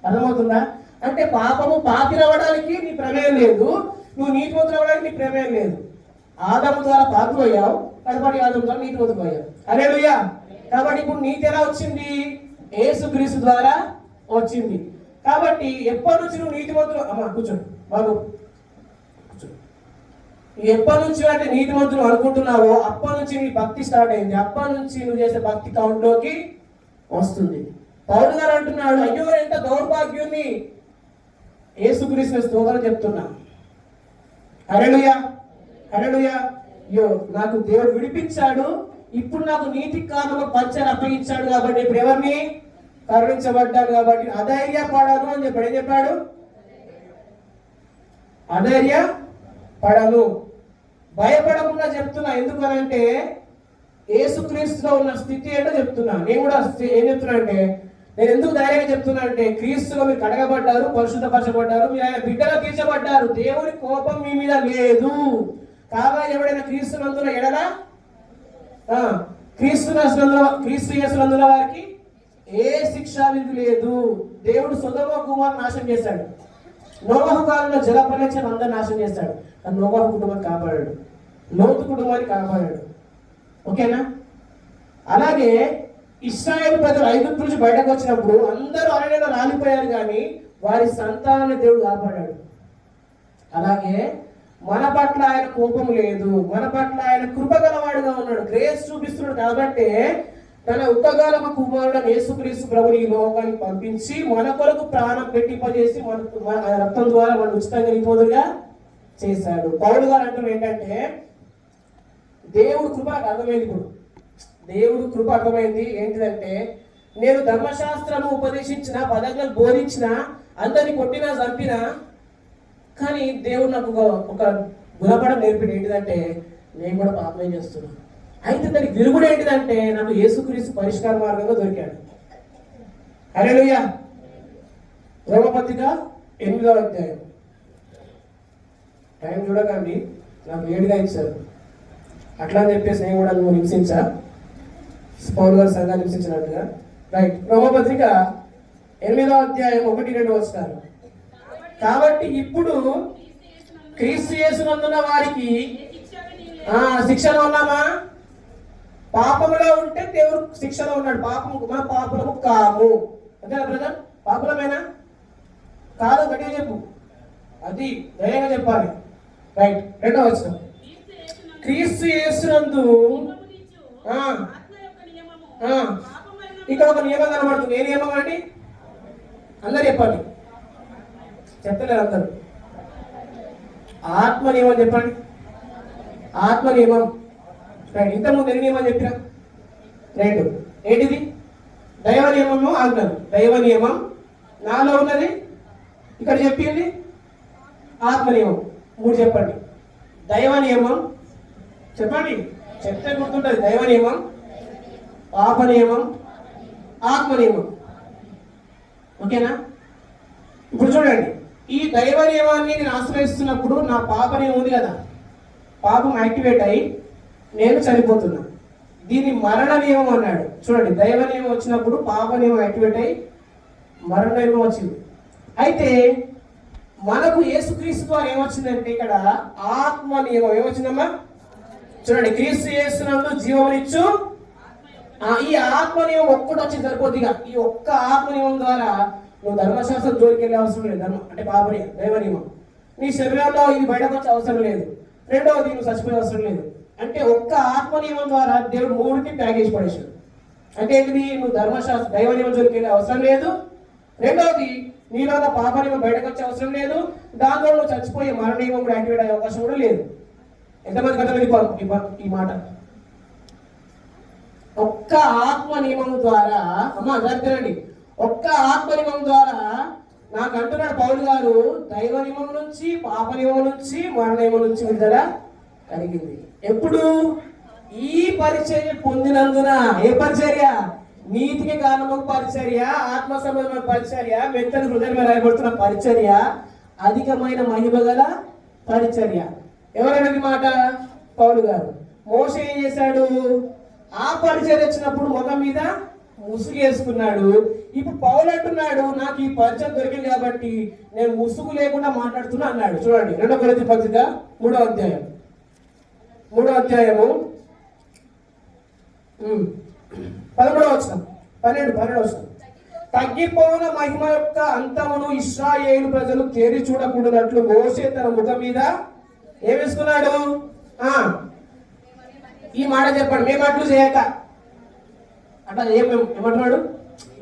అర్థమవుతుందా? అంటే పాపము పాపిరవడానికి నీ ప్రమేయం లేదు, నువ్వు నీతిమంతుడు అవ్వడానికి నీ ప్రమేయం లేదు. ఆదము ద్వారా పాపివయ్యావు, కడపటి ఆదము ద్వారా నీతిమంతుడు అయ్యావు. హల్లెలూయా. కాబట్టి ఇప్పుడు నీతి ఎలా వచ్చింది? యేసుక్రీస్తు ద్వారా వచ్చింది. కాబట్టి ఎప్పటి నుంచి నువ్వు నీతిమంతులు కూర్చోండి బాబు, ఎప్పటి నుంచి అంటే నీతిమంతులు అనుకుంటున్నావో అప్పటి నుంచి నీ భక్తి స్టార్ట్ అయింది. అప్పటి నుంచి నువ్వు చేసే భక్తి కౌంట్లోకి వస్తుంది. పౌలు గారు అంటున్నాడు, అయ్యో ఎంత దౌర్భాగ్యుని, యేసుక్రీస్తు స్తోత్రం చెప్తున్నా. హల్లెలూయా, హల్లెలూయా. అయ్యో నాకు దేవుడు విడిపించాడు, ఇప్పుడు నాకు నీతి కారణంలో పంచర్ అప్పగించాడు కాబట్టి ఇప్పుడు ఎవరిని కరుణించబడ్డాడు కాబట్టి అధైర్యపడను అని చెప్పాడు. ఏం చెప్పాడు? అధైర్యపడను, భయపడకుండా చెప్తున్నా. ఎందుకనంటే యేసుక్రీస్తులో ఉన్న స్థితి ఏంటో చెప్తున్నా. నేను కూడా ఏం చెప్తున్నా అంటే, నేను ఎందుకు ధైర్యంగా చెప్తున్నా అంటే, క్రీస్తులో మీరు కడగబడ్డారు, పరిశుద్ధపరచబడ్డారు, మీరు ఆయన బిడ్డగా తీర్చబడ్డారు. దేవుని కోపం మీ మీద లేదు. కాగా ఎవడైనా క్రీస్తునందున ఎడల క్రీస్తు యేసునందున వారికి ఏ శిక్షా విధి లేదు. దేవుడు సొదొమ కుమారుని నాశనం చేశాడు. నోవహు కాలంలో జల ప్రళయం అందరిని నాశనం చేశాడు. కానీ నోవహు కుటుంబాన్ని కాపాడాడు, లోతు కుటుంబాన్ని కాపాడాడు. ఓకేనా? అలాగే ఇశ్రాయేలు ప్రజలు ఐగుప్తు నుంచి బయటకు వచ్చినప్పుడు అందరూ అరణ్యంలో రాలిపోయారు, కానీ వారి సంతానాన్ని దేవుడు కాపాడాడు. అలాగే మన పట్ల ఆయన కోపం లేదు, మన పట్ల ఆయన కృపగలవాడుగా ఉన్నాడు, గ్రేస్ చూపిస్తున్నాడు. కాబట్టి తన ఉక్కగాలమ కుమారుడు యేసుక్రీస్తు ప్రభుని ఈ లోకానికి పంపించి మన కొరకు ప్రాణం పెట్టింపజేసి మన రక్తం ద్వారా మనం ఉచితంగా నీతిమంతులుగా చేశాడు. పౌలు గారు అంటున్నారు ఏంటంటే, దేవుడు కృప అర్థమైంది. ఇప్పుడు దేవుడు కృప అర్థమైంది ఏంటిదంటే, నేను ధర్మశాస్త్రము ఉపదేశించిన, పదజ్ఞలు బోధించిన, అందరిని కొట్టినా చంపినా, కానీ దేవుడు నాకు ఒక గుణపడం నేర్పిడు. ఏంటిదంటే నేను కూడా పాపమే చేస్తున్నాను. అయితే దానికి విరుగుడు ఏంటిదంటే నాకు యేసుక్రీస్తు పరిష్కార మార్గంగా దొరికాడు. హల్లెలూయా. రోమపత్రిక 8వ అధ్యాయం. టైం చూడకండి, నాకు 7గా ఇచ్చారు. అట్లా అని చెప్పేసి నేను కూడా నువ్వు హింసించా, పౌలు గారు సంఘాన్ని హింసించినట్టుగా. రైట్. రోమపత్రిక 8వ అధ్యాయం 1-2 వస్తారు. కాబట్టి ఇప్పుడు క్రీస్తు యేసునందున వారికి శిక్షలో ఉన్నామా? పాపములో ఉంటే దేవుడు శిక్షలో ఉన్నాడు. మన పాపలము కాము. అంతేనా బ్రదర్? పాపలమేనా? కాదు, గట్టిగా చెప్పు, అది ధైర్యంగా చెప్పాలి. రైట్. 2వ వచనం, క్రీస్తు యేసునందు ఇక్కడ ఒక నియమం కనబడుతుంది. ఏ నియమం అండి? అందరు చెప్పండి. చెప్తలేరు అందరు. ఆత్మ నియమం చెప్పండి. ఆత్మ నియమం. రైట్. ఇంతకుముందు ఎన్ని నియమం చెప్పినా? 2. ఏంటిది? దైవ నియమము, ఆజ్ఞలు. దైవ నియమం నాలో ఉన్నది, ఇక్కడ చెప్పింది ఆత్మ నియమం. 3 చెప్పండి. దైవ నియమం చెప్పండి, చెప్తే గుర్తుంటుంది. దైవ నియమం, పాప నియమం, ఆత్మ నియమం. ఓకేనా? ఇప్పుడు చూడండి, ఈ దైవ నియమాన్ని నేను ఆశ్రయిస్తున్నప్పుడు నా పాప నియమం ఉంది కదా, పాపం యాక్టివేట్ అయ్యి నేను చనిపోతున్నా. దీన్ని మరణ నియమం అన్నాడు. చూడండి, దైవ నియమం వచ్చినప్పుడు పాప నియమం యాక్టివేట్ అయ్యి మరణ నియమం వచ్చింది. అయితే మనకు యేసుక్రీస్తు ద్వారా ఏమొచ్చిందంటే ఇక్కడ ఆత్మ నియమం. ఏమొచ్చిందమ్మా? చూడండి, క్రీస్తు యేసునందు జీవమునిచ్చు ఈ ఆత్మ నియమం ఒక్కటి వచ్చి సరిపోద్దిగా. ఈ ఒక్క ఆత్మ నియమం ద్వారా నువ్వు ధర్మశాస్త్రం జోలికి వెళ్ళే అవసరం లేదు. అంటే పాపని దైవ నియమం నీ శరీరంలో ఇది బయటకు వచ్చే అవసరం లేదు. రెండవది, నువ్వు చచ్చిపోయే అవసరం లేదు. అంటే ఒక్క ఆత్మ నియమం ద్వారా దేవుడు 3కి ప్యాకేజ్ పడేశాడు. అంటే ఏంటిది? నువ్వు ధర్మశాస్త్రం దైవ నియమం జోలికి వెళ్ళే అవసరం లేదు. రెండవది, నీలో పాప నియమం బయటకు వచ్చే అవసరం లేదు. దాంతో నువ్వు చచ్చిపోయే మరణ నియమం కూడా యాక్టివేట్ అయ్యే అవకాశం కూడా లేదు. ఎంతమంది కథలు ఈ మాట? ఒక్క ఆత్మ నియమం ద్వారా, అమ్మ జరుగుతానండి, ఒక్క ఆత్మ నియమం ద్వారా నాకు అంటున్నాడు పౌలు గారు, దైవ నియమం నుంచి, పాప నియమం నుంచి, మరణ నియమం నుంచి విడుదల కలిగింది. ఎప్పుడు? ఈ పరిచర్య పొందినందున. ఏ పరిచర్య? నీతికి కారణమగు పరిచర్య, ఆత్మ సంబంధమైన పరిచర్య, మెత్తని హృదయం రాయబడుతున్న పరిచర్య, అధికమైన మహిమ గల పరిచర్య. ఎవరన్నది మాట? పౌలు గారు. మోషే ఏం చేశాడు? ఆ పరిచర్య వచ్చినప్పుడు ముఖం మీద ముసుగు వేసుకున్నాడు. ఇప్పుడు పౌలు అంటున్నాడు, నాకు ఈ పరిచయం దొరికింది కాబట్టి నేను ముసుగు లేకుండా మాట్లాడుతున్నా అన్నాడు. చూడండి 2 కొరింథీ పత్రిక 3వ అధ్యాయం 13వ వచనం 12వ వచనం. తగ్గిపోయిన మహిమ యొక్క అంతమును ఇశ్రాయేలు ప్రజలు తేరి చూడకూడనట్లు మోషే తన ముఖం మీద ఏం వేసుకున్నాడు? ఈ మాట చెప్పండి, మేము అట్లు చేయక. అట్లా చేయం మేము. ఏమంటున్నాడు?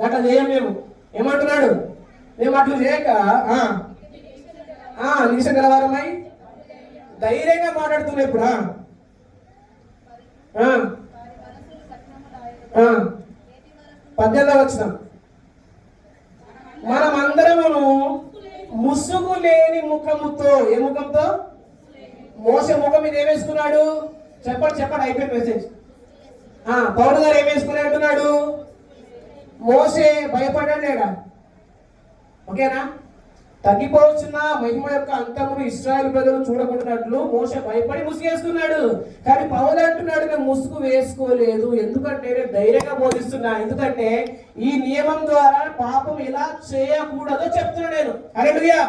అట్లా చేయం మేము. ఏమంటున్నాడు? మేము అట్లు చేయక నిమిషం గలవారమై ధైర్యంగా మాట్లాడుతున్నా. ఇప్పుడు 18వ వచనం. మనమందరమును ముసుగు లేని ముఖముతో. ఏ ముఖంతో? మోసే ముఖం మీద ఏం వేసుకున్నాడు? చెప్పండి అయిపోయింది మెసేజ్. పౌలు గారు ఏం వేసుకుని అంటున్నాడు? మోసే భయపడ్డాడు లేడా? ఓకేనా? తగ్గిపోవచ్చున్న మహిమ యొక్క అంతమును ఇశ్రాయేలు ప్రజలు చూడకుండాట్లు మోసే భయపడి ముసుగు వేసుకున్నాడు. కానీ పౌలు అంటున్నాడు, నేను ముసుగు వేసుకోలేదు. ఎందుకంటే నేను ధైర్యంగా బోధిస్తున్నా. ఎందుకంటే ఈ నియమం ద్వారా పాపం ఇలా చేయకూడదో చెప్తున్నా నేను. హల్లెలూయా.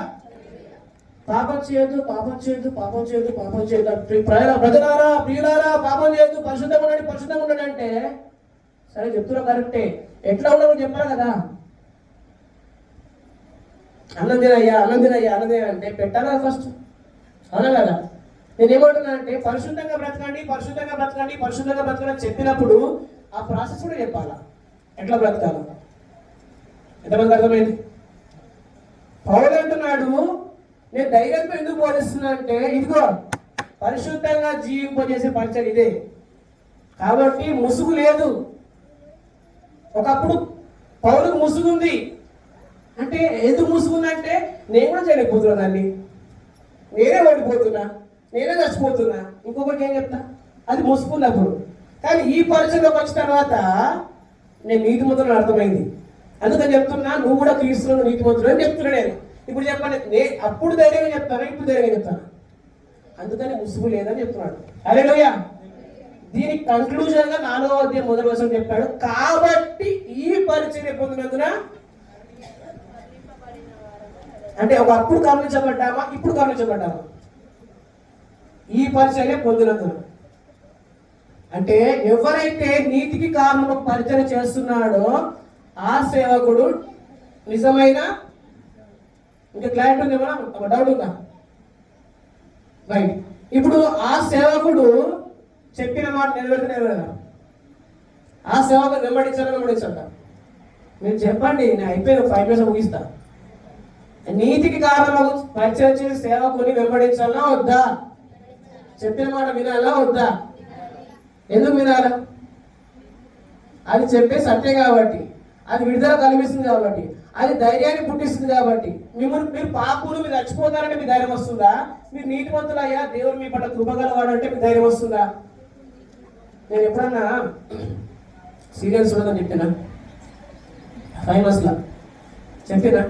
పాపం చేయొద్దు, పాపం చేయొద్దు, పాపం చేయొద్దు, పాపం చేయొద్దు. ప్రజలారా, ప్రియులారా, పాపం చేయొద్దు, పరిశుద్ధంగా ఉండండి అంటే సరే చెప్తున్నా, కరెక్టే. ఎట్లా ఉండవు చెప్పాలి కదా. అన్నం తినయ్యా అంటే పెట్టాలా ఫస్ట్? అవునా కదా? నేనేమంటున్నా అంటే పరిశుద్ధంగా బ్రతకండి చెప్పినప్పుడు ఆ ప్రాసెస్ కూడా చెప్పాలా, ఎట్లా బ్రతకాలి. ఎంతమంది అర్థమైంది? పౌలు అంటున్నాడు, నేను ధైర్యంతో ఎందుకు బోధిస్తున్నా అంటే ఇదిగో పరిశుద్ధంగా జీవింపజేసే పరిచయం ఇదే. కాబట్టి ముసుగు లేదు. ఒకప్పుడు పౌలుకు ముసుగుంది. అంటే ఎందుకు ముసుగుందంటే నేను కూడా చేయలేకపోతున్నా దాన్ని, నేనే ఓడిపోతున్నా, నేనే చచ్చిపోతున్నా. ఇంకొకటి ఏం చెప్తా, అది ముసుగున్నప్పుడు. కానీ ఈ పరిచయంలోకి వచ్చిన తర్వాత నేను నీతిమంతులను అర్థమైంది. అందుకని చెప్తున్నా, నువ్వు కూడా క్రీస్తును నీతిమంతుడు అని చెప్తున్నా నేను. ఇప్పుడు చెప్పండి, అప్పుడు ధైర్యంగా చెప్తాను, ఇప్పుడు ధైర్యంగా చెప్తాను. అందుకని ముసుగు లేదని చెప్తున్నాడు. హల్లెలూయా. దీనికి కన్క్లూజన్ గా 4వ అధ్యాయం 1వ వచనం చెప్పాడు. కాబట్టి ఈ పరిచర్య పొందినందున, అంటే ఒకప్పుడు గమనించబడ్డామా, ఇప్పుడు గమనించబడ్డామా? ఈ పరిచర్య పొందినందున. అంటే ఎవరైతే నీతికి కారణం పరిచర్య చేస్తున్నాడో ఆ సేవకుడు నిజమైన, ఇంకా క్లారిటీ ఉంది ఏమన్నా? డౌట్ ఉందా? రైట్. ఇప్పుడు ఆ సేవకుడు చెప్పిన మాట నెరవేరుతున్నారు. ఆ సేవకుడు వెంబడించాలంట. మీరు చెప్పండి, నేను అయిపోయిన 5 minutes ముగిస్తా. నీతికి కారణం పరిచయం చేసే సేవకుని వెంబడించాలా వద్దా? చెప్పిన మాట వినాలా వద్దా? ఎందుకు వినాలా? అది చెప్పే సత్యం కాబట్టి, అది విడుదల కల్పిస్తుంది కాబట్టి, అది ధైర్యాన్ని పుట్టిస్తుంది కాబట్టి. మీరు పాపులు, మీరు చచ్చిపోతారంటే మీకు ధైర్యం వస్తుందా? మీరు నీతిమంతులు అయ్యా, దేవుడు మీ పట్ల కృపగలవాడు అంటే మీకు ధైర్యం వస్తుందా? నేను ఎప్పుడన్నా సీరియల్స్ ఉండదని చెప్పినా, ఫేమస్లా చెప్పినా,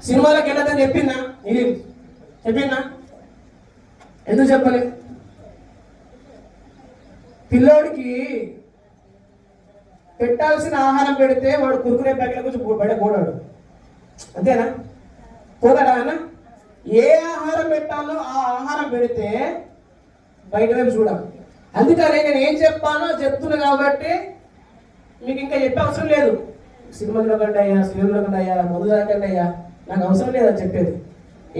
సినిమాలకు వెళ్ళదని చెప్పినా, ఇది చెప్పినా, ఎందుకు చెప్పలే? పిల్లోడికి పెట్టాల్సిన ఆహారం పెడితే వాడు కురుకునే ప్యాకెట్ కొంచెం బయట పోడాడు, అంతేనా? పోతాడా అన్న? ఏ ఆహారం పెట్టాలో ఆ ఆహారం పెడితే బయట వైపు చూడాలి. అందుకని నేను ఏం చెప్పానో చెప్తున్నా కాబట్టి మీకు ఇంకా చెప్పే అవసరం లేదు. సినిమాలో కంటే అయ్యా, సీరియల్లో కంటే అయ్యా, మొదలు కంటే అయ్యా, నాకు అవసరం లేదని చెప్పేది.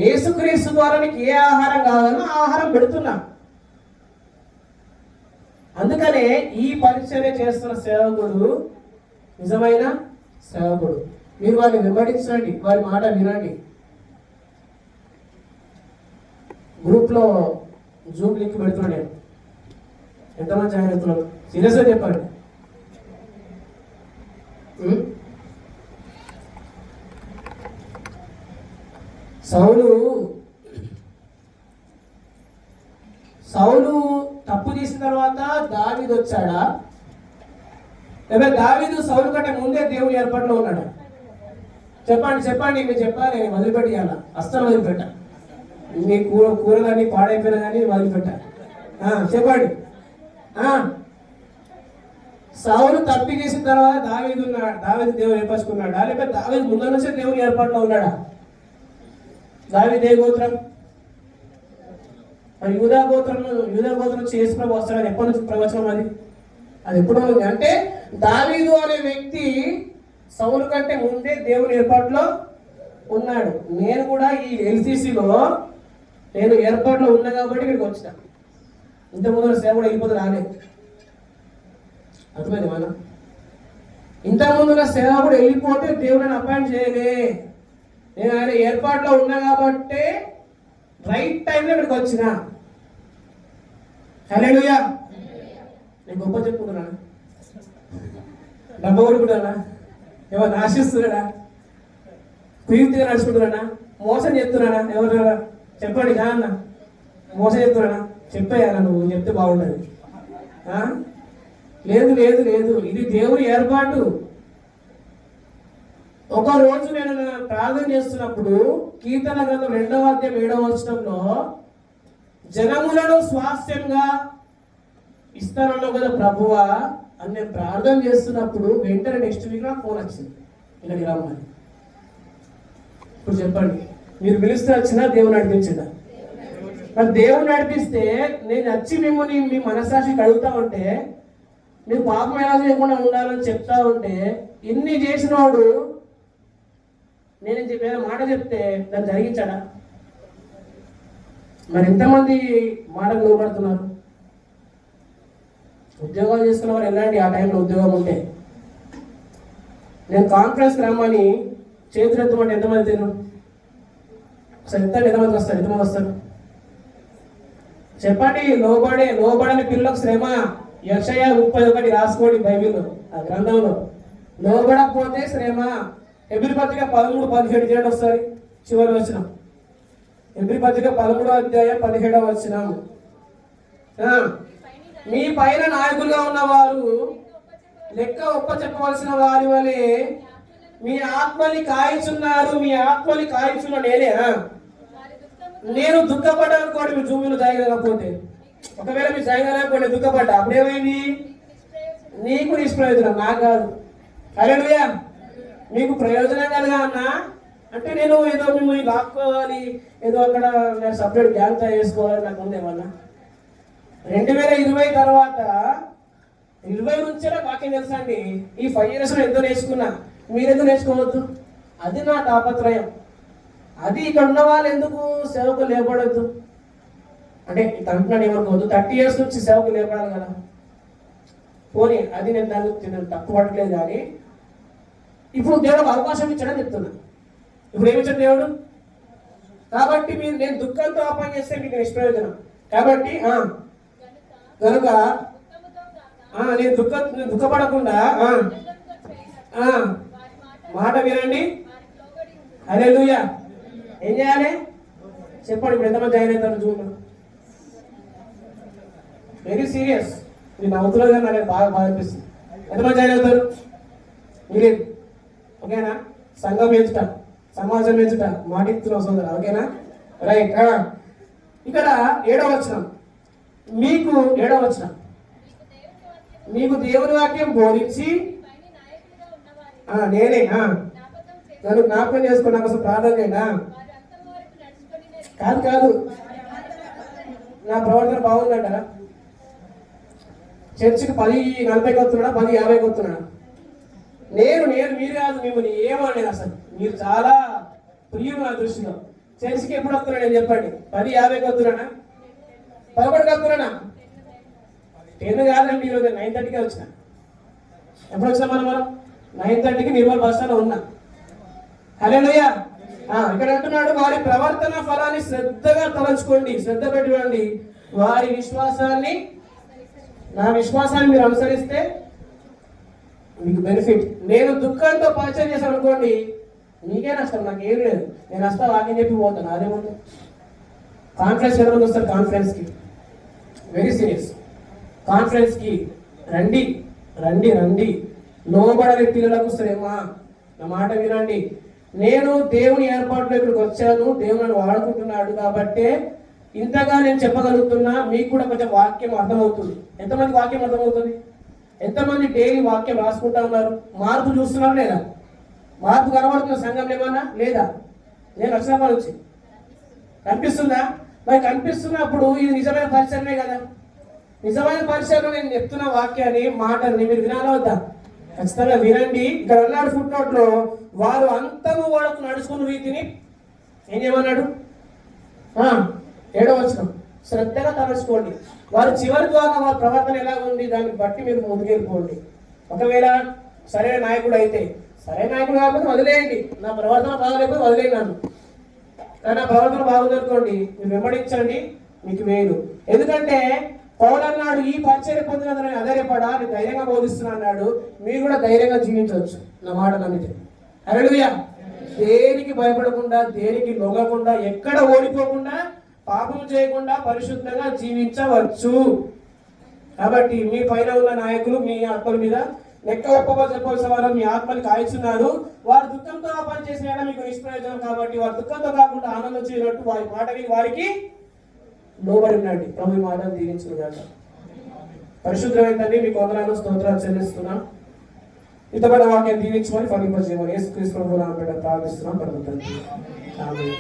యేసుక్రీస్తు ద్వారా నీకు ఏ ఆహారం కావాలో ఆ ఆహారం పెడుతున్నా. అందుకనే ఈ పరిచర్య చేస్తున్న సేవకుడు నిజమైన సేవకుడు. మీరు వారిని వెంబడించండి, వారి మాట వినండి. గ్రూప్లో జూమ్ లింక్ పెడుతున్నాను నేను. ఎంతమంది జాయిన్ అవుతున్నారు? సీరియస్గా చెప్పండి. సౌలు తప్పు చేసిన తర్వాత దావీదు వచ్చాడా, లేదా దావీదు సౌలు కంటే ముందే దేవుని ఏర్పాటులో ఉన్నాడా? చెప్పండి మీరు చెప్పాలి. నేను వదిలిపెట్టాల, అస్సలు వదిలిపెట్టా. మీ కూరలన్నీ పాడైపోయినా కానీ వదిలిపెట్టా. చెప్పండి. సౌలు తప్పి చేసిన తర్వాత దావీదు దేవుని ఏర్పరచుకున్నాడా, లేకపోతే దావీదు ముందు నుంచే దేవుని ఏర్పాటులో ఉన్నాడా? దావీదు ఏ గోత్రం? మరి యూదా గోత్రం చేసుకుని వస్తాడని ఎప్పటి నుంచి ప్రవచనం? అది ఎప్పుడు అంటే దావీదు అనే వ్యక్తి సౌలు కంటే ముందే దేవుని ఏర్పాటులో ఉన్నాడు. నేను కూడా ఈ ఎల్సిసిలో నేను ఏర్పాటులో ఉన్నా కాబట్టి ఇక్కడికి వచ్చిన. ఇంతకుముందు సేవకుడు వెళ్ళిపోతే రాలేదు. అర్థమైంది మనం? ఇంతకుముందు సేవకుడు వెళ్ళిపోతే దేవుడిని అపాయింట్ చేయలే. నేను ఆయన ఏర్పాటులో ఉన్నా కాబట్టి రైట్ టైంలో ఇక్కడికి వచ్చిన. హల్లెలూయా. నేను గొప్ప చెప్పుకుంటున్నాను, డబ్బు కొడుకుంటున్నా, ఎవరు ఆశిస్తున్నాడా, కుయుక్తిగా నడుచుకుంటున్నానా, మోసం చెప్తున్నానా? ఎవరు చెప్పండి అన్న, మోసం చెప్తున్నానా? చెప్పేయాలా? నువ్వు చెప్తే బాగుంటుంది. లేదు లేదు లేదు, ఇది దేవుని ఏర్పాటు. ఒక రోజు నేను ప్రార్థన చేస్తున్నప్పుడు కీర్తన గ్రంథం 2వ అధ్యాయం 7వ వచనంలో జనములను స్వాస్థ్యంగా ఇస్తానన్నావు కదా ప్రభువా అని నేను ప్రార్థన చేస్తున్నప్పుడు వెంటనే నెక్స్ట్ వీక్ నాకు ఫోన్ వచ్చింది, ఇక్కడికి రమ్మని. ఇప్పుడు చెప్పండి, మీరు పిలిస్తే వచ్చినా దేవుడు నడిపించిందా? మరి దేవుడు నడిపిస్తే నేను వచ్చి మిమ్మల్ని మీ మనసాక్షి కడుగుతా ఉంటే, మీరు పాపం ఎలా చేయకుండా ఉండాలని చెప్తా ఉంటే, ఇన్ని చేసిన వాడు నేను చెప్పిన మాట చెప్తే దాన్ని జరిగించాడా? మరి ఎంతమంది మాటకు లోపడుతున్నారు? ఉద్యోగాలు చేసుకున్న వారు వెళ్ళండి, ఆ టైంలో ఉద్యోగం ఉంటే. నేను కాన్ఫరెన్స్ రమ్మని చేతులు ఎత్తమంటే ఎంతమంది తిను? ఎంతమంది వస్తారు? చెప్పండి. లోబడని పిల్లలకు శ్రమ. యెషయా 31 రాసుకోండి బైబిల్లో, ఆ గ్రంథంలో. లోబడకపోతే శ్రమ. హెబ్రీ పత్రిక 13:17 చేయండి ఒకసారి, చివరి వచనం. హెబ్రీ పత్రిక 13వ అధ్యాయం 17వ వచనం. మీ పైన నాయకులుగా ఉన్నవారు లెక్క ఒప్ప చెప్పవలసిన వారి వలె మీ ఆత్మని కాయిచున్నారు. మీ ఆత్మని కాయిచున్న నేను దుఃఖపడ్డానుకోండి, మీ జూములు జరగకపోతే. ఒకవేళ మీరు జరగలేకపోతే దుఃఖపడ్డా, అప్పుడేమైంది? నీకు నిష్ప్రయోజనం, నాకు కాదు. హల్లెలూయా. మీకు ప్రయోజనం కలగా అన్నా అంటే నేను ఏదో మిమ్మల్ని లాక్కోవాలి, ఏదో అక్కడ నేను సపరేట్ గ్యాంగ్ తయారు చేసుకోవాలి నాకు ఉందేమన్నా? 2020 తర్వాత 20 నుంచే వాక్యం తెలుసా అండి. ఈ 5 years ఎంతో నేర్చుకున్నా, మీరెందుకు నేర్చుకోవద్దు? అది నా తాపత్రయం. అది ఇక్కడ ఉన్న వాళ్ళు ఎందుకు సేవకు లేపడద్దు అంటే అంటున్నాను, ఏమనుకోవద్దు. 30 years నుంచి సేవకు లేపడాలి కదా. పోనీ అది నేను దాన్ని తప్పు పట్టలేదు. కానీ ఇప్పుడు దేవుడు అవకాశం ఇచ్చాడని చెప్తున్నా. ఇప్పుడు ఏమిచ్చాడు దేవుడు? కాబట్టి మీరు నేను దుఃఖంతో ఆపన చేస్తే మీకు నిష్ప్రయోజనం. కాబట్టి కనుక నేను దుఃఖపడకుండా మాట వినండి. హల్లెలూయా. ఏం చేయాలి చెప్పండి. ఇప్పుడు ఎంతమంది జాయిన్ అవుతారు జూమ్లో? Very serious. మీరు నవ్వుతున్నారు కానీ నాకు బాగా అనిపిస్తుంది. ఎంతమంది జాయిన్ అవుతారు? మీరే ఓకేనా? సంఘం పెంచుట, సమాజం పెంచుట, మాటిస్తున్న సోదర, ఓకేనా? రైట్. ఇక్కడ 7వ వచనం, మీకు దేవుని వాక్యం బోధించి నేనే నన్ను జ్ఞాపకం చేసుకున్నా కోసం ప్రార్థన చేయనా? కాదు, నా ప్రవర్తన బాగుందంటారా? చర్చికి 10:40 వస్తున్నాడా, 10:50 వస్తున్నాడా? నేను మీరు కాదు, మిమ్మల్ని ఏమనలేదు అసలు. మీరు చాలా ప్రియం నా దృష్టిలో. చర్చికి ఎప్పుడు వస్తున్నాడు అని చెప్పండి. 10:50 వస్తున్నానా, 11 వస్తున్నానా? 10 కాదండి, ఈరోజు 9:30కే వచ్చిన. ఎప్పుడు వచ్చినా మనం 9:30కి నిర్మల్ బస్ స్టాండ్లో ఉన్నా. హల్లెలూయా. ఇక్కడ అంటున్నాడు, వారి ప్రవర్తన ఫలాన్ని శ్రద్ధగా తలంచుకోండి, శ్రద్ధ పెట్టుకోండి, వారి విశ్వాసాన్ని నా విశ్వాసాన్ని మీరు అనుసరిస్తే మీకు బెనిఫిట్. నేను దుఃఖంతో పరిచయం చేశాను అనుకోండి, మీకే నష్టం, నాకు ఏం లేదు. నేను వస్తా వాకింగ్ చెప్పి పోతాను, అదేముంది. కాన్ఫరెన్స్ ఎంతమంది వస్తారు కాన్ఫరెన్స్కి? Very serious. కాన్ఫరెన్స్కి రండి రండి రండి. లోబడని పిల్లలకు శ్రమ. నా మాట వినండి. నేను దేవుని ఏర్పాటులో ఇక్కడికి వచ్చాను, దేవుడు నన్ను వాడుకుంటున్నాడు కాబట్టే ఇంతగా నేను చెప్పగలుగుతున్నా. మీకు కూడా కొంచెం వాక్యం అర్థమవుతుంది. ఎంతమంది వాక్యం అర్థమవుతుంది? ఎంతమంది డైలీ వాక్యం రాసుకుంటా ఉన్నారు? మార్పు చూస్తున్నారు లేదా? మార్పు కనబడుతున్న సంఘం ఏమన్నా లేదా? నేను వచ్చినప్పటి నుంచి కనిపిస్తుందా? మరి కనిపిస్తున్నప్పుడు ఇది నిజమైన పరిచయమే కదా. నిజమైన పరిచయంలో నేను చెప్తున్న వాక్యాన్ని, మాటల్ని మీరు వినాలా వద్దా? ఖచ్చితంగా వినండి. ఇక్కడ అన్నాడు ఫుట్ నోట్ లో, వారు అంతము వాడకు నడుచుకున్న రీతిని ఏం చేయమన్నాడు? 7వ వచనం, శ్రద్ధగా తలచుకోండి. వారు చివరి ద్వారా వారి ప్రవర్తన ఎలా ఉంది దాన్ని బట్టి మీరు ముందుకెళ్ళిపోండి. ఒకవేళ సరైన నాయకుడు అయితే, సరైన నాయకుడు కాకపోతే వదిలేయండి. నా ప్రవర్తన బాగలేకపోతే వదిలేయండి నన్ను. కానీ నా ప్రవర్తన బాగుందనుకోండి, మీరు వెంబడించండి, మీకు వేలు. ఎందుకంటే పౌలు అన్నాడు, ఈ పరిచర్య పొందినందున అధైర్యపడా, నేను ధైర్యంగా బోధిస్తున్నా అన్నాడు. మీరు కూడా ధైర్యంగా జీవించవచ్చు నా మాట నమ్మితే. హల్లెలూయా. దేనికి భయపడకుండా, దేనికి లొంగకుండా, ఎక్కడ ఓడిపోకుండా, పాపం చేయకుండా పరిశుద్ధంగా జీవించవచ్చు. కాబట్టి మీ పైన ఉన్న నాయకులు మీ ఆత్మల మీద లెక్క ఒప్పగా చెప్పవలసిన వారు మీ ఆత్మని కాయిస్తున్నారు. వారు దుఃఖంతో పని చేసిన మీకు నిష్ప్రయోజనం. కాబట్టి వారు దుఃఖంతో కాకుండా ఆనందం చేయనట్టు వారి మాట విని వారికి లోబడి ఉండండి. ప్రభు ఈ మాటను దీవించుగాక. పరిశుద్ధమైన తండ్రి, మీకు వందనాలు స్తోత్రాలు చెల్లిస్తున్నాం. ఇంతపైన వాక్యాన్ని దీవించమని ఫలింపజేయమని యేసుక్రీస్తు ప్రభువు నామమున ప్రార్థిస్తున్నాం. పరమ తండ్రి, ఆమేన్.